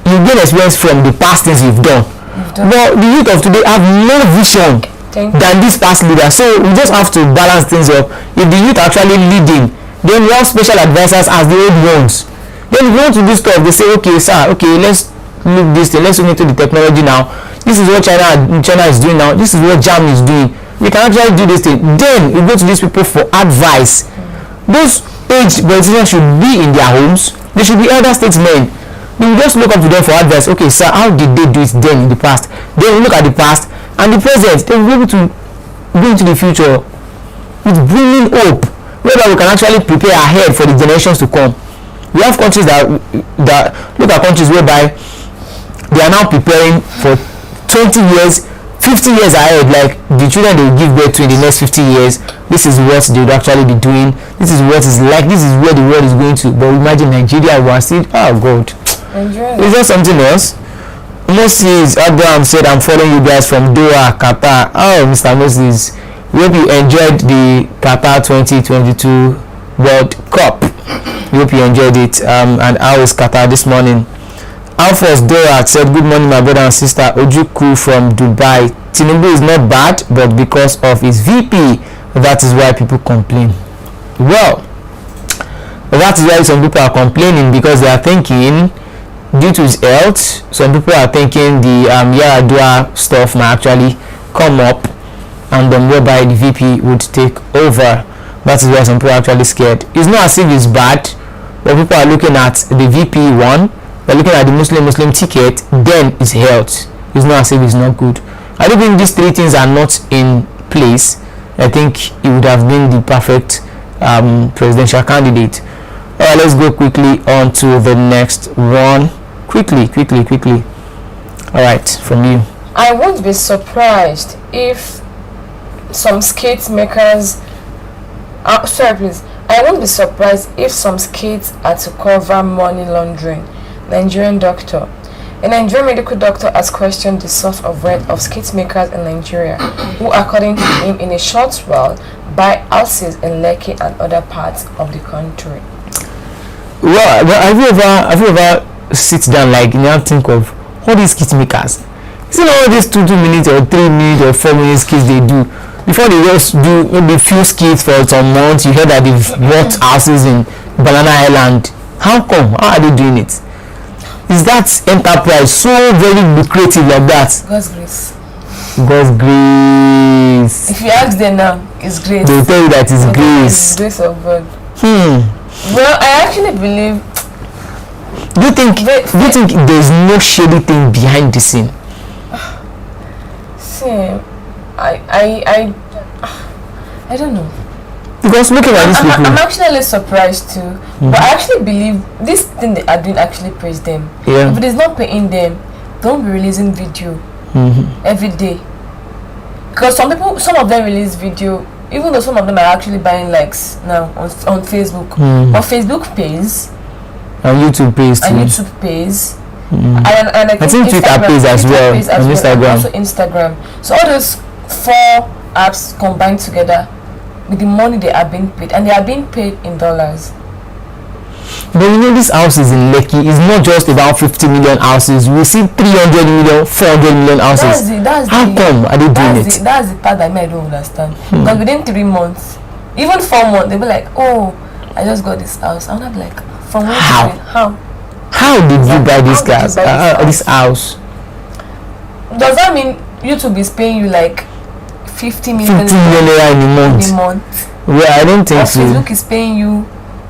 you gain experience from the past things you've done. But the youth of today have no vision than this past leader. So we just have to balance things up. If the youth actually leading, then we have special advisors as the old ones. Then if you want to do stuff, they say, okay, sir, okay, let's look this thing, let's look into the technology now. This is what China is doing now. This is what Germany is doing. We can actually do this thing. Then we go to these people for advice. Those aged politicians should be in their homes. They should be elder statesmen. We just look up to them for advice. Okay, sir, how did they do it then in the past? Then we look at the past and the present. Then we'll be able to go into the future with bringing hope, whereby we can actually prepare ahead for the generations to come. We have countries that look at countries whereby they are now preparing for 20 years, 50 years ahead. Like the children they will give birth to in the next 50 years, this is what they would actually be doing. This is what is like. This is where the world is going to. But imagine Nigeria was still, oh God, is there something else? Moses Abraham said, I'm following you guys from Doha, Qatar. Oh, Mr. Moses, we hope you enjoyed the Qatar 2022 World Cup. We hope you enjoyed it. And how is Qatar this morning? Alphonse Doha said, good morning, my brother and sister. Ojuku from Dubai. Tinubu is not bad, but because of his VP, that is why people complain. Well, that is why some people are complaining, because they are thinking, due to his health, some people are thinking the Yaradua stuff might actually come up, and then whereby the VP would take over. That is why some people are actually scared. It's not as if it's bad, but people are looking at the VP one, they're looking at the Muslim ticket, then it's health. It's not as if it's not good. I don't think these three things are not in place. I think it would have been the perfect presidential candidate. Alright, let's go quickly on to the next one. Quickly. Alright, from you. I won't be surprised if some skate makers I won't be surprised if some skates are to cover money laundering. Nigerian doctor. A Nigerian medical doctor has questioned the source of wealth of skate makers in Nigeria, who, according to him, in a short while, buy houses in Lekki and other parts of the country. Well, have you ever sit down like now think of all these skit makers? Is it all these 2 minutes or 3 minutes or 4 minutes skits they do? Before they just do maybe few skits for some months, you hear that they've bought houses in Banana Island. How come? How are they doing it? Is that enterprise so very lucrative like that? God's grace. God's grace. If you ask them now, it's grace. They'll tell you that it's grace. It's grace of God. Well, I actually believe. Do you think there's no shady thing behind the scene? See, I don't know. Because looking at these people, I'm actually surprised too. But I actually believe this thing they are doing actually praise them. Yeah. If it is not paying them, don't be releasing video every day. Because some of them release video, even though some of them are actually buying likes now on Facebook. But Facebook pays. And YouTube pays too. And YouTube pays. And I think Twitter pays as well. Pays and Instagram. And also Instagram. So all those 4 apps combined together with the money they are being paid, and they are being paid in dollars. But you know, these houses in Lekki is not just about 50 million houses. We see 300 million, 400 million houses. How come are they doing it? That's the part that I don't understand. Because within 3 months, even 4 months, they'll be like, oh, I just got this house. I'm not like, from where? How did you buy this house? Does that mean YouTube is paying you like 50 million in a month? Well, I don't think so. Facebook is paying you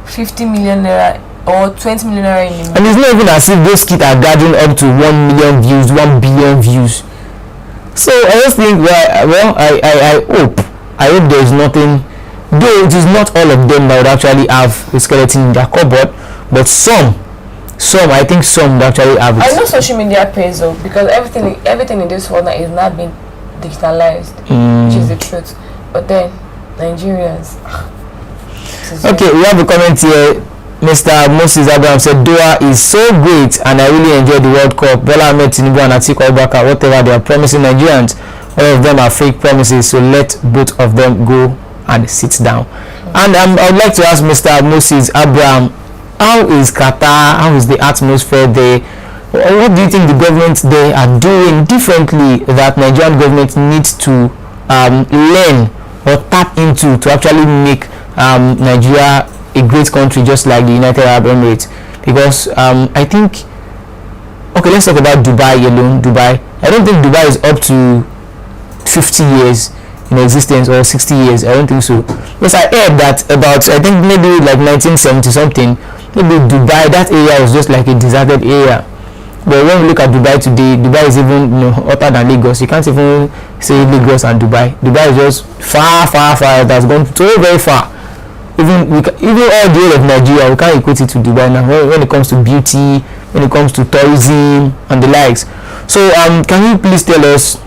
50 million naira or 20 million naira in a month. And it's not even as if those kids are gathering up to 1 million views, 1 billion views. So I just think, I hope there is nothing, though it is not all of them that would actually have a skeleton in their cupboard, but some I think some would actually have it. I know social media pays though, because everything in this world now is not being digitalized, which is the truth. But then Nigerians. Okay, we have a comment here. Mr. Moses Abraham said Doha is so great and I really enjoyed the World Cup. Bola Ahmed Tinubu and Atiku Abubakar, whatever they are promising Nigerians, all of them are fake promises, so let both of them go and sit down. And I would like to ask Mr. Moses Abraham, how is Qatar, how is the atmosphere there? What do you think the government there are doing differently that Nigerian government needs to learn or tap into to actually make Nigeria a great country just like the United Arab Emirates? Because I think, okay, let's talk about Dubai alone. I don't think Dubai is up to 50 years in existence or 60 years. I don't think so. Yes, I heard that about, I think maybe like 1970 something, maybe Dubai, that area was just like a deserted area. But when we look at Dubai today, Dubai is even hotter than Lagos. You can't even say Lagos and Dubai. Dubai is just far. It has gone so very far. even all the whole of Nigeria, we can't equate it to Dubai now when it comes to beauty, when it comes to tourism and the likes. So can you please tell us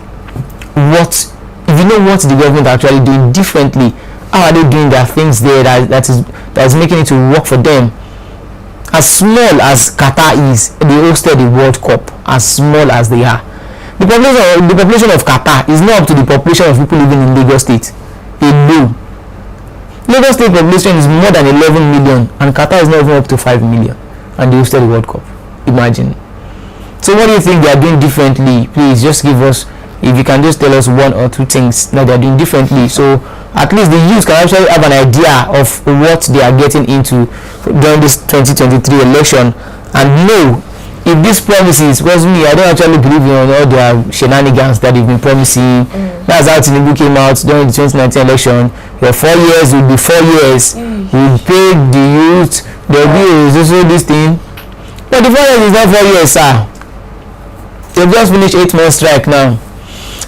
what, if you know what the government are actually doing differently, how are they doing their things there that is making it to work for them? As small as Qatar is, they hosted the World Cup, as small as they are. The population of Qatar is not up to the population of people living in Lagos State. Lagos State population is more than 11 million and Qatar is not even up to 5 million, and they hosted the World Cup. Imagine. So what do you think they are doing differently? Please just give us, if you can just tell us one or two things that they are doing differently, so at least the youth can actually have an idea of what they are getting into during this 2023 election, and know if these promises, because me, I don't actually believe in all their shenanigans that they've been promising. That's how Tinubu came out during the 2019 election. Your 4 years will be 4 years. We'll pay the youth. There'll be also this thing. But the 4 years is not 4 years, sir. They've just finished 8 months strike now.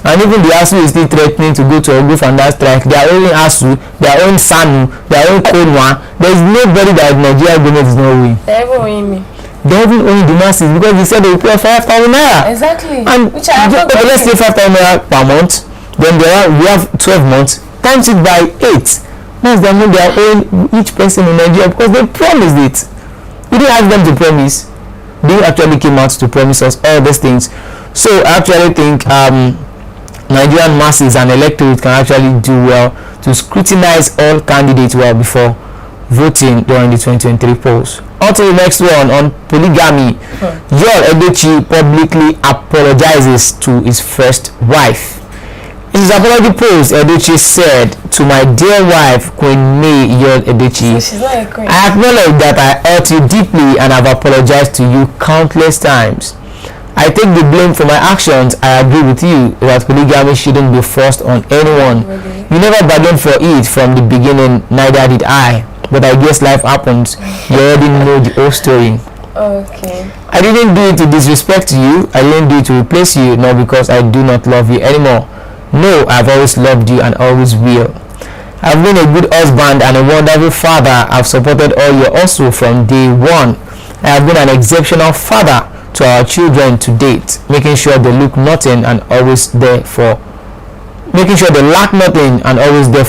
And even the ASU is still threatening to go from that strike. Their own ASU, their own SANU, their own Kodwa. There's nobody that Nigeria government is not winning. They're even winning me. They even own the masses because they said they will pay 5,000 naira. Exactly. And which I have not let's say 5,000 naira per month. Then we have 12 months. Times it by 8. That's the amount they are owing each person in Nigeria because they promised it. We didn't ask them to promise. They actually came out to promise us all these things. So I actually think Nigerian masses and electorate can actually do well to scrutinize all candidates well before voting during the 2023 polls. On to the next one, on polygamy. Yul Edochie publicly apologizes to his first wife. In his apology post, Edochie said, "To my dear wife, Queen May Yul Edochie, She's not a queen. I acknowledge that I hurt you deeply and have apologized to you countless times. I take the blame for my actions. I agree with you that polygamy shouldn't be forced on anyone. You never bargained for it from the beginning, neither did I. But I guess life happens. You already know the whole story. Okay. I didn't do it to disrespect you. I didn't do it to replace you, nor because I do not love you anymore. No, I've always loved you and always will. I've been a good husband and a wonderful father. I've supported all your hustle from day one. I have been an exceptional father to our children to date, making sure they lack nothing and always there for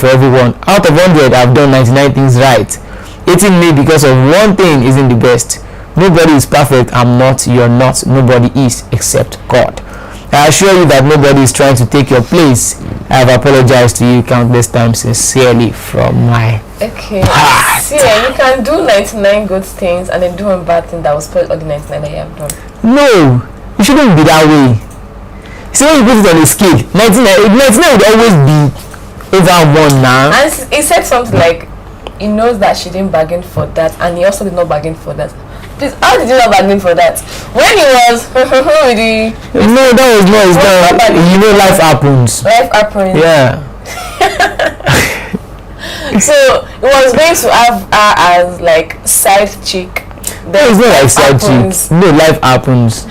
everyone. Out of 100, I've done 99 things right. Hating me because of one thing isn't the best. Nobody is perfect. I'm not. You're not. Nobody is except God. I assure you that nobody is trying to take your place. I have apologized to you countless times sincerely from my heart." See, you can do 99 good things and then do one bad thing that will spoil all the 99 that you have done. No, it shouldn't be that way. See, when you put it on a scale, 99 would always be over 1 now. And he said something like, he knows that she didn't bargain for that, and he also did not bargain for that. Please, how did you not bargain for that? When he was with the... No, that was not his time. You know, life happens. Life happens. Yeah. So, he was going to have her as like side chick. No, it's not like side chick. No, life happens.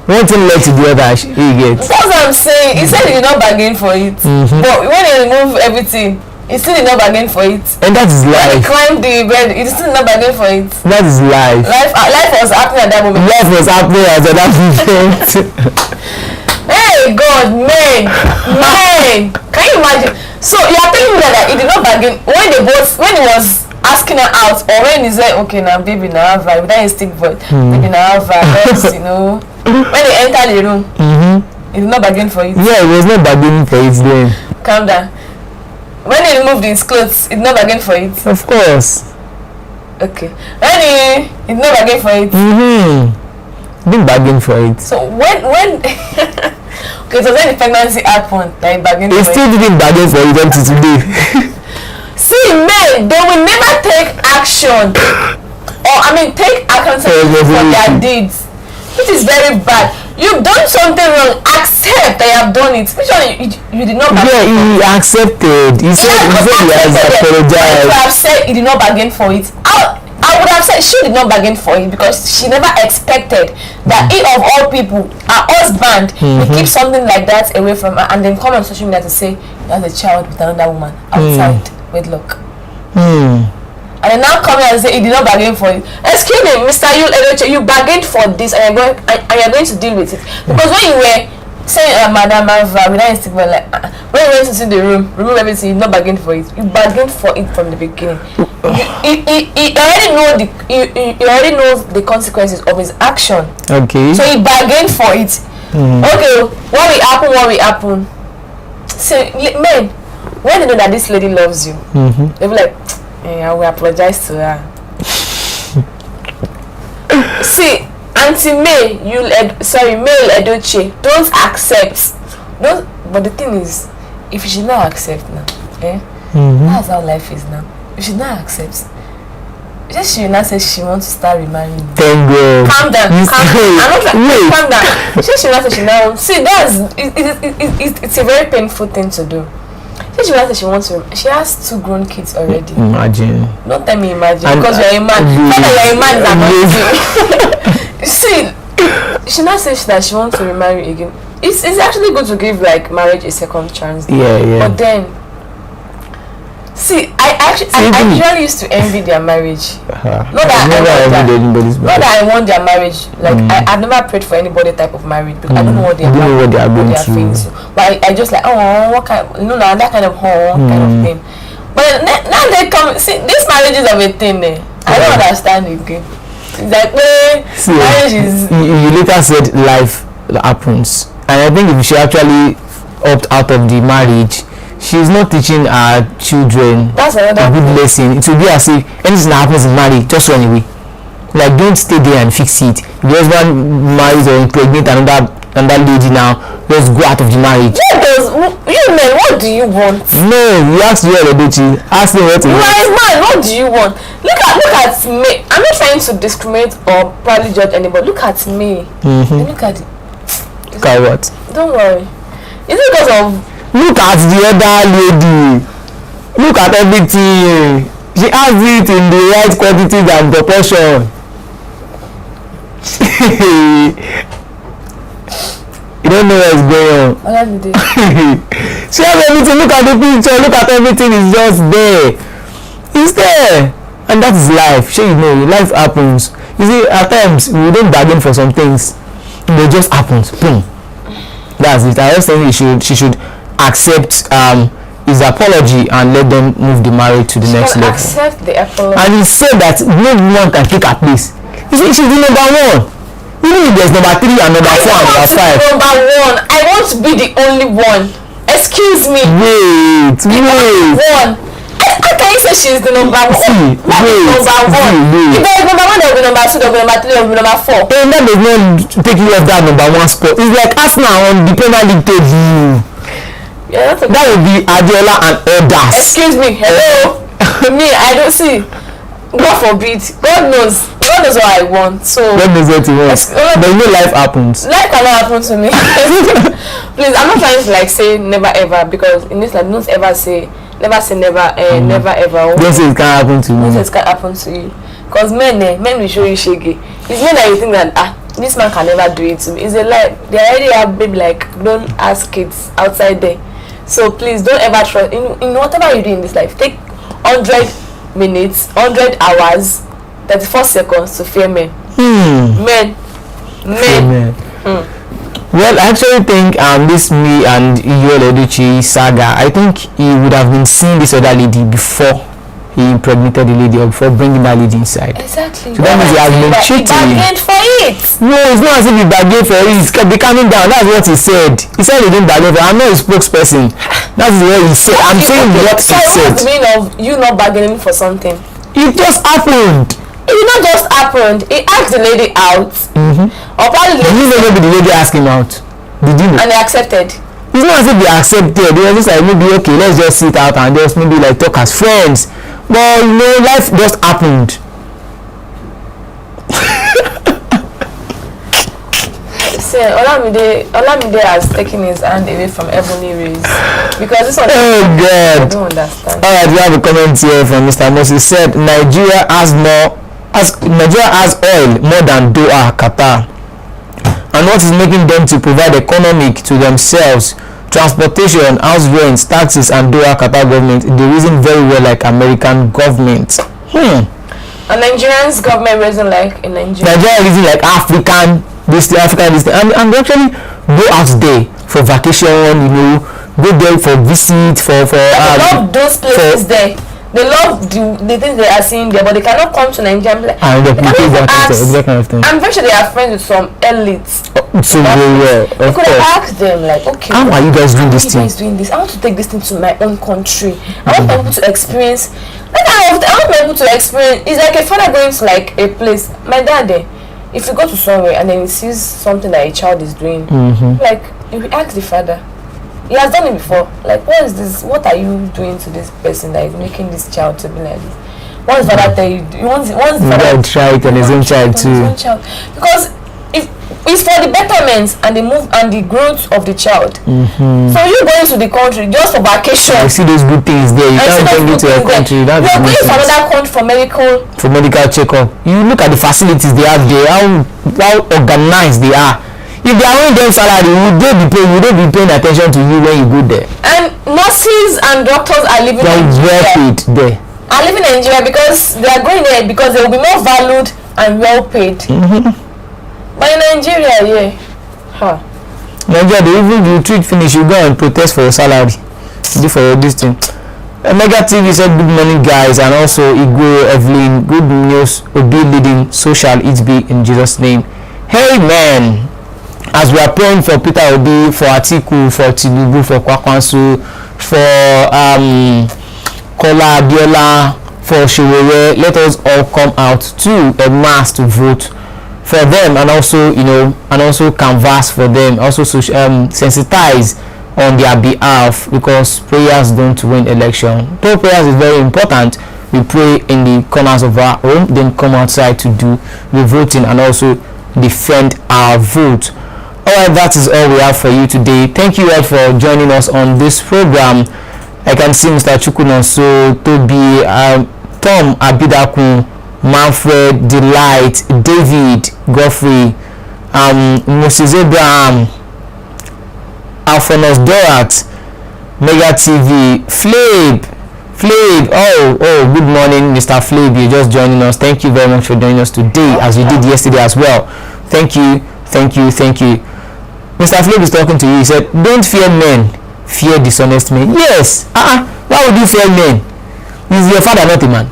One thing led to the other, you get. That's what I'm saying. He said he did not bargain for it. But when he removed everything, he still did not bargain for it. And that is life. When he climbed the bed, he still did not bargain for it. That is life. Life was happening at that moment. Life was happening at that moment. Hey God, man. Can you imagine? So you are telling me that he did not bargain when he was asking her out, or when he said, "Okay, now baby, now have I," without a stick voice, "Baby, now have I," you know. When they entered the room, he did not bargain for it. Yeah, he was not bargaining for it then. Calm down. When he removed his clothes, he did not bargain for it. Of course. Okay. When he did not bargain for it. Didn't bargain for it. So when okay, so when the pregnancy happened, that he bargained for it. He still didn't bargain for it until today. See, men, they will never take action, or take accountability for their deeds, which is very bad. You've done something wrong, accept that you have done it. Which one you did not bargain for? He accepted. He said he has apologized. You have said he did not bargain for it. I would have said she did not bargain for it because she never expected that he of all people, her husband, will keep something like that away from her and then come on social media to say he has a child with another woman outside wedlock. And then now come here and say he did not bargain for it. Excuse me, Mr. You bargained for this, and you're going to deal with it. Because when you were saying, Madam Ava, when you went into the room, remove everything, you not bargained for it. You bargained for it from the beginning. He already knows the consequences of his action. Okay. So he bargained for it. Okay, what will happen? See, men, when they know that this lady loves you, they'll be like, I will apologize to her. See, Auntie May, Male Edochie, don't accept. But the thing is, if you should not accept now, that's how life is now. You should not accept. Just she now says she wants to start remarrying. Thank God. Calm down. Calm down. She now says she now. See, it's a very painful thing to do. She now says she wants to. She has 2 grown kids already. Imagine. Don't tell me imagine, because you're a man. Not that you're a man is amazing. See, she now says that she wants to remarry again. It's actually good to give like marriage a second chance. Yeah. But then, see, I usually used to envy their marriage. Not that I want their marriage. Like I've never prayed for anybody type of marriage because I don't know what they are going through. But I just like, what kind, that kind of kind of thing. But now they come. See, this marriage is of a thing. I don't understand it. Okay? It's like marriage is. You later said life happens, and I think if she actually opt out of the marriage, she's not teaching her children a good lesson. It will be as if anything that happens in marriage, just run away. Like, don't stay there and fix it. If the husband marries or impregnate another lady now, just go out of the marriage. You men, what do you want? No, you ask you already. Ask me what you want. My man, what do you want? Look at me. I'm not trying to discriminate or probably judge anybody. Look at me. Look at it. Look at what? Don't worry. Is it because of? Look at the other lady. Look at everything. She has it in the right quantity and proportion. You don't know what's going on. She has everything. Look at the picture. Look at everything. It's just there. It's there. And that is life. Sure, life happens. You see, at times we don't bargain for some things. It just happens. Boom. That's it. I just think she should accept his apology and let them move the marriage to the next level. Accept the apology. And he said that no one can take her place. You see, she's the number 1. Even if there's number 3 and number 4 and number 5. Number 1. I want to be the only one. Excuse me. Wait. One. How can you say she's the number 1? See, wait. If there is number 1, there will be number 2, there will be number 3, there will be number 4. And that does not take you off that number 1 spot. It's like Arsenal on the Premier League table. Yeah, that would be Adiola and others. Excuse me. Hello. Me, I don't see. God forbid. God knows what I want. So God knows what you want. But life happens. Life cannot happen to me. Please, I'm not trying to like say never ever, because in this life, don't ever say never never ever. Don't say it can't happen to me. Don't say it can't happen to you. Because men will show you shaggy. It's men that you think that this man can never do it to me. It's a lie. They already have baby, like, don't ask kids outside there. So please don't ever trust in whatever you do in this life. Take 100 minutes, 100 hours, 34 seconds to fear men. Men. Well, I actually think this me and Iyol Edochie saga, I think he would have been seeing this other lady before he impregnated the lady, or before bringing that lady inside. Exactly. So that means he has been cheating. He bargained for it. No, it's not as if he bargained for it. He's calming down. That's what he said. He said he didn't bargain for it. I'm not a spokesperson. That's what he said. I'm saying what he said. What's the meaning of you not bargaining for something? It just happened. It did not just happened. He asked the lady out. Or probably maybe the lady asked him out. Did you know? And they accepted. It's not as if they accepted. They were just like, maybe okay, let's just sit out and just maybe like talk as friends. But life just happened. See, Olamide has taken his hand away from Ebony Rays, because this one. Oh God! I don't understand. All right, we have a comment here from Mr. Moses. Said Nigeria has oil more than Doha, Qatar, and what is making them to provide economic to themselves transportation, house rents, taxes, and dual kata government, they reason very well like American government. And Nigerian's government reason like in Nigeria. Nigeria reason like African this thing, and they actually go out there for vacation, go there for visit, for they love those places there. They love the things they are seeing there, but they cannot come to Nigeria and they that kind of thing. I'm very sure they are friends with some elites. So very well. You could have asked them like, okay, how are you guys doing this thing? I want to take this thing to my own country. I want people to experience. I want people to experience. It's like a father going to like a place. My dad, if you go to somewhere and then he sees something that a child is doing, like you will ask the father. He has done it before. Like, what is this? What are you doing to this person that is making this child to be like this? What is father tell you? Once the father try it on his own child too. Because it's for the betterment and the move and the growth of the child. So you going to the country just for vacation. I see those good things there. You can't bring it to your country. You're going to another country for medical checkup. You look at the facilities they have there, how organized they are. If they are owing them salary, would they be paying attention to you when you go there? And nurses and doctors are living in Nigeria. Are living in Nigeria because they are going there because they will be more valued and well paid. But in Nigeria, Nigeria, they even you treat finish, you go and protest for your salary. Do for this thing. Mega TV said good morning guys, and also Igwe Evelyn, good news Obi leading, so shall it be in Jesus' name. Hey man, as we are praying for Peter Obi, for Atiku, for Tinubu, for Kwakwanso, for Kola Abiola, for Shiwere, let us all come out to a mass to vote for them, and also canvass for them, also sensitize on their behalf, because prayers don't win election. Though prayers is very important, we pray in the corners of our home, then come outside to do the voting and also defend our vote. Alright, that is all we have for you today. Thank you all for joining us on this program. I can see Mr. Chukwunonso, Toby, Tom Abidaku, Manfred, Delight, David, Godfrey, Moses Abraham, Alphonsus Dorat, Mega TV, Flabe. Oh, good morning, Mr. Flabe. You're just joining us. Thank you very much for joining us today, as you did yesterday as well. Thank you. Mr. Flabe is talking to you. He said, don't fear men, fear dishonest men. Yes. Why would you fear men? Is your father not a man?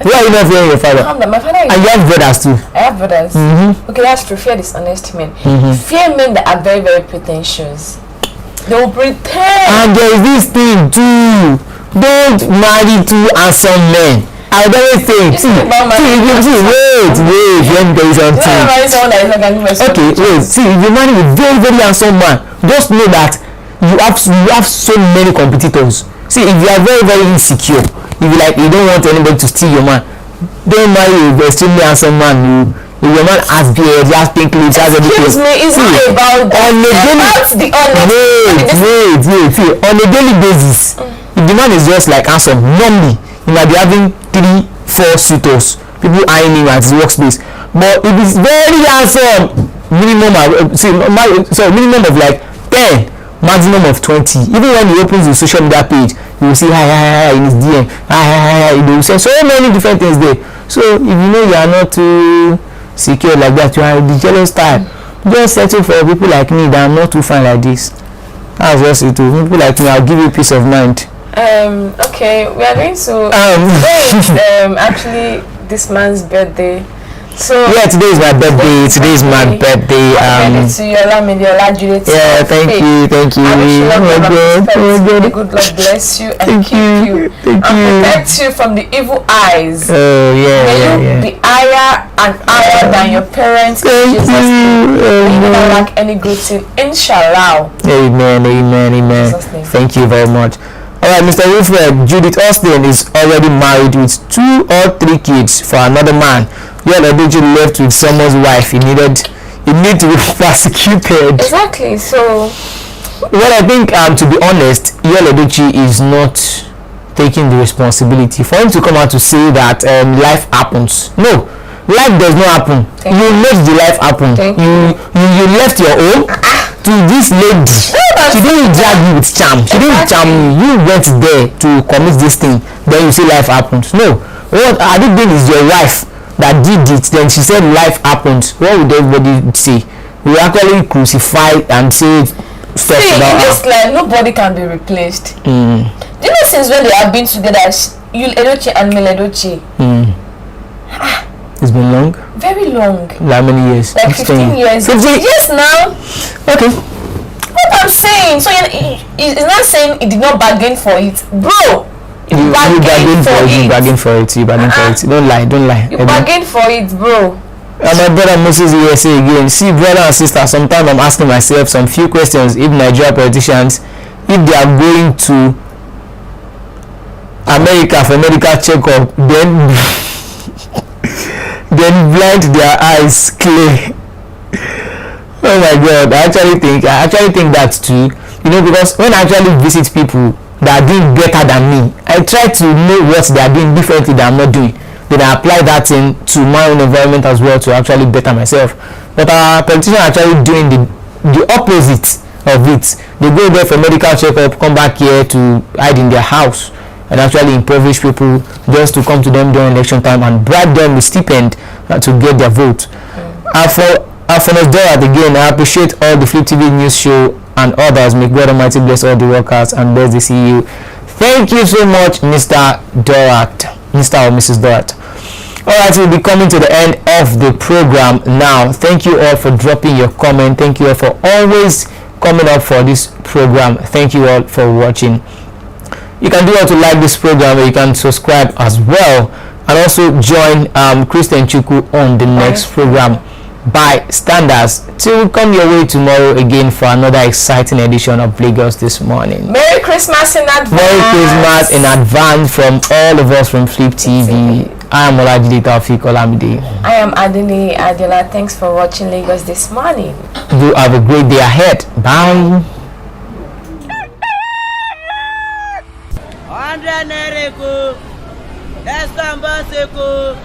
Why are you not fearing your father? My father is. And you have brothers too. I have brothers. Okay, that's true. Fear dishonest men. Fear men that are very, very pretentious. They will pretend. And there is this thing too. Don't marry two handsome men. I would always think, wait, let me tell you something. Okay, wait, see, if you marry a very, very handsome man, just know that you have so many competitors. See, if you are very, very insecure, if you don't want anybody to steal your man, don't marry an extremely handsome man. If your man has beard, he has pink lips, has everything. Excuse me, it's not about that. See, on a daily basis, if the man is just like handsome, normally he might be having 3-4 suitors, people eyeing him at his workspace. But if it's very handsome, minimum of like 10, maximum of 20. Even when he opens his social media page, you will see hi in his DM, hi. They will say so many different things there. So if you know you are not too secure like that, you are the jealous type, just settle for people like me that I'm not too fine like this. That's just it. People like me, I'll give you peace of mind. Okay, we are going to today is actually this man's birthday. So yeah, today is my birthday. Happy birthday to Yola Mediola Juliet. Yeah, thank you. I wish you good Lord bless you and keep you and protect you from the evil eyes. Oh yeah. May you be higher and higher than your parents. Thank you. You never lack any good thing. Inshallah. Amen. Thank you very much. Alright, Mr. Wilfred, Judith Austin is already married with 2 or 3 kids for another man. Yul Edochie left with someone's wife. He need to be prosecuted. Exactly. So, well, I think to be honest, Yul Edochie is not taking the responsibility for him to come out to say that life happens. No, life does not happen. You let the life happen. You left your home to this lady. She didn't drag you with charm. She didn't charm you. You went there to commit this thing. Then you say life happens. No. What Adibin is your wife that did it. Then she said life happens. What would everybody say? We actually crucify and say stuff about in this life, nobody can be replaced. Do you know since when they have been together, Yul Edochie and Mel Edochie? It's been long. Very long. How many years? Like 15 years. 15? Yes, now. Okay. What I'm saying, so he's not saying he did not bargain for it, bro. You bargain for it. You bargain for it. You bargain for it. Don't lie. Don't lie. You bargain for it, bro. And my brother Moses USA again. See, brother and sister, sometimes I'm asking myself some few questions. If Nigerian politicians, if they are going to America for medical checkup, then then blind their eyes clear. Oh my God! I actually think that too. You know, because when I actually visit people that are doing better than me, I try to know what they are doing differently that I'm not doing. Then I apply that thing to my own environment as well to actually better myself. But our politicians are actually doing the opposite of it. They go there for medical checkup, come back here to hide in their house and actually impoverish people just to come to them during election time and bribe them with stipend to get their vote. For Dorat again, I appreciate all the Flip TV news show and others. May God Almighty bless all the workers and bless the CEO. Thank you so much, Mr. Dorat. Mr. or Mrs. Dorat. Alright, we'll be coming to the end of the program now. Thank you all for dropping your comment. Thank you all for always coming up for this program. Thank you all for watching. You can do all to like this program, or you can subscribe as well, and also join Christian Chuku on the next program by standards. Till we come your way tomorrow again for another exciting edition of Lagos This Morning. Merry Christmas in advance. Merry Christmas in advance from all of us from Flip TV. I am Olajide Taufik Olamide. I am Adini Adela. Thanks for watching Lagos This Morning. You have a great day ahead. Bye. 100 naira, Eko. Esamba Seko.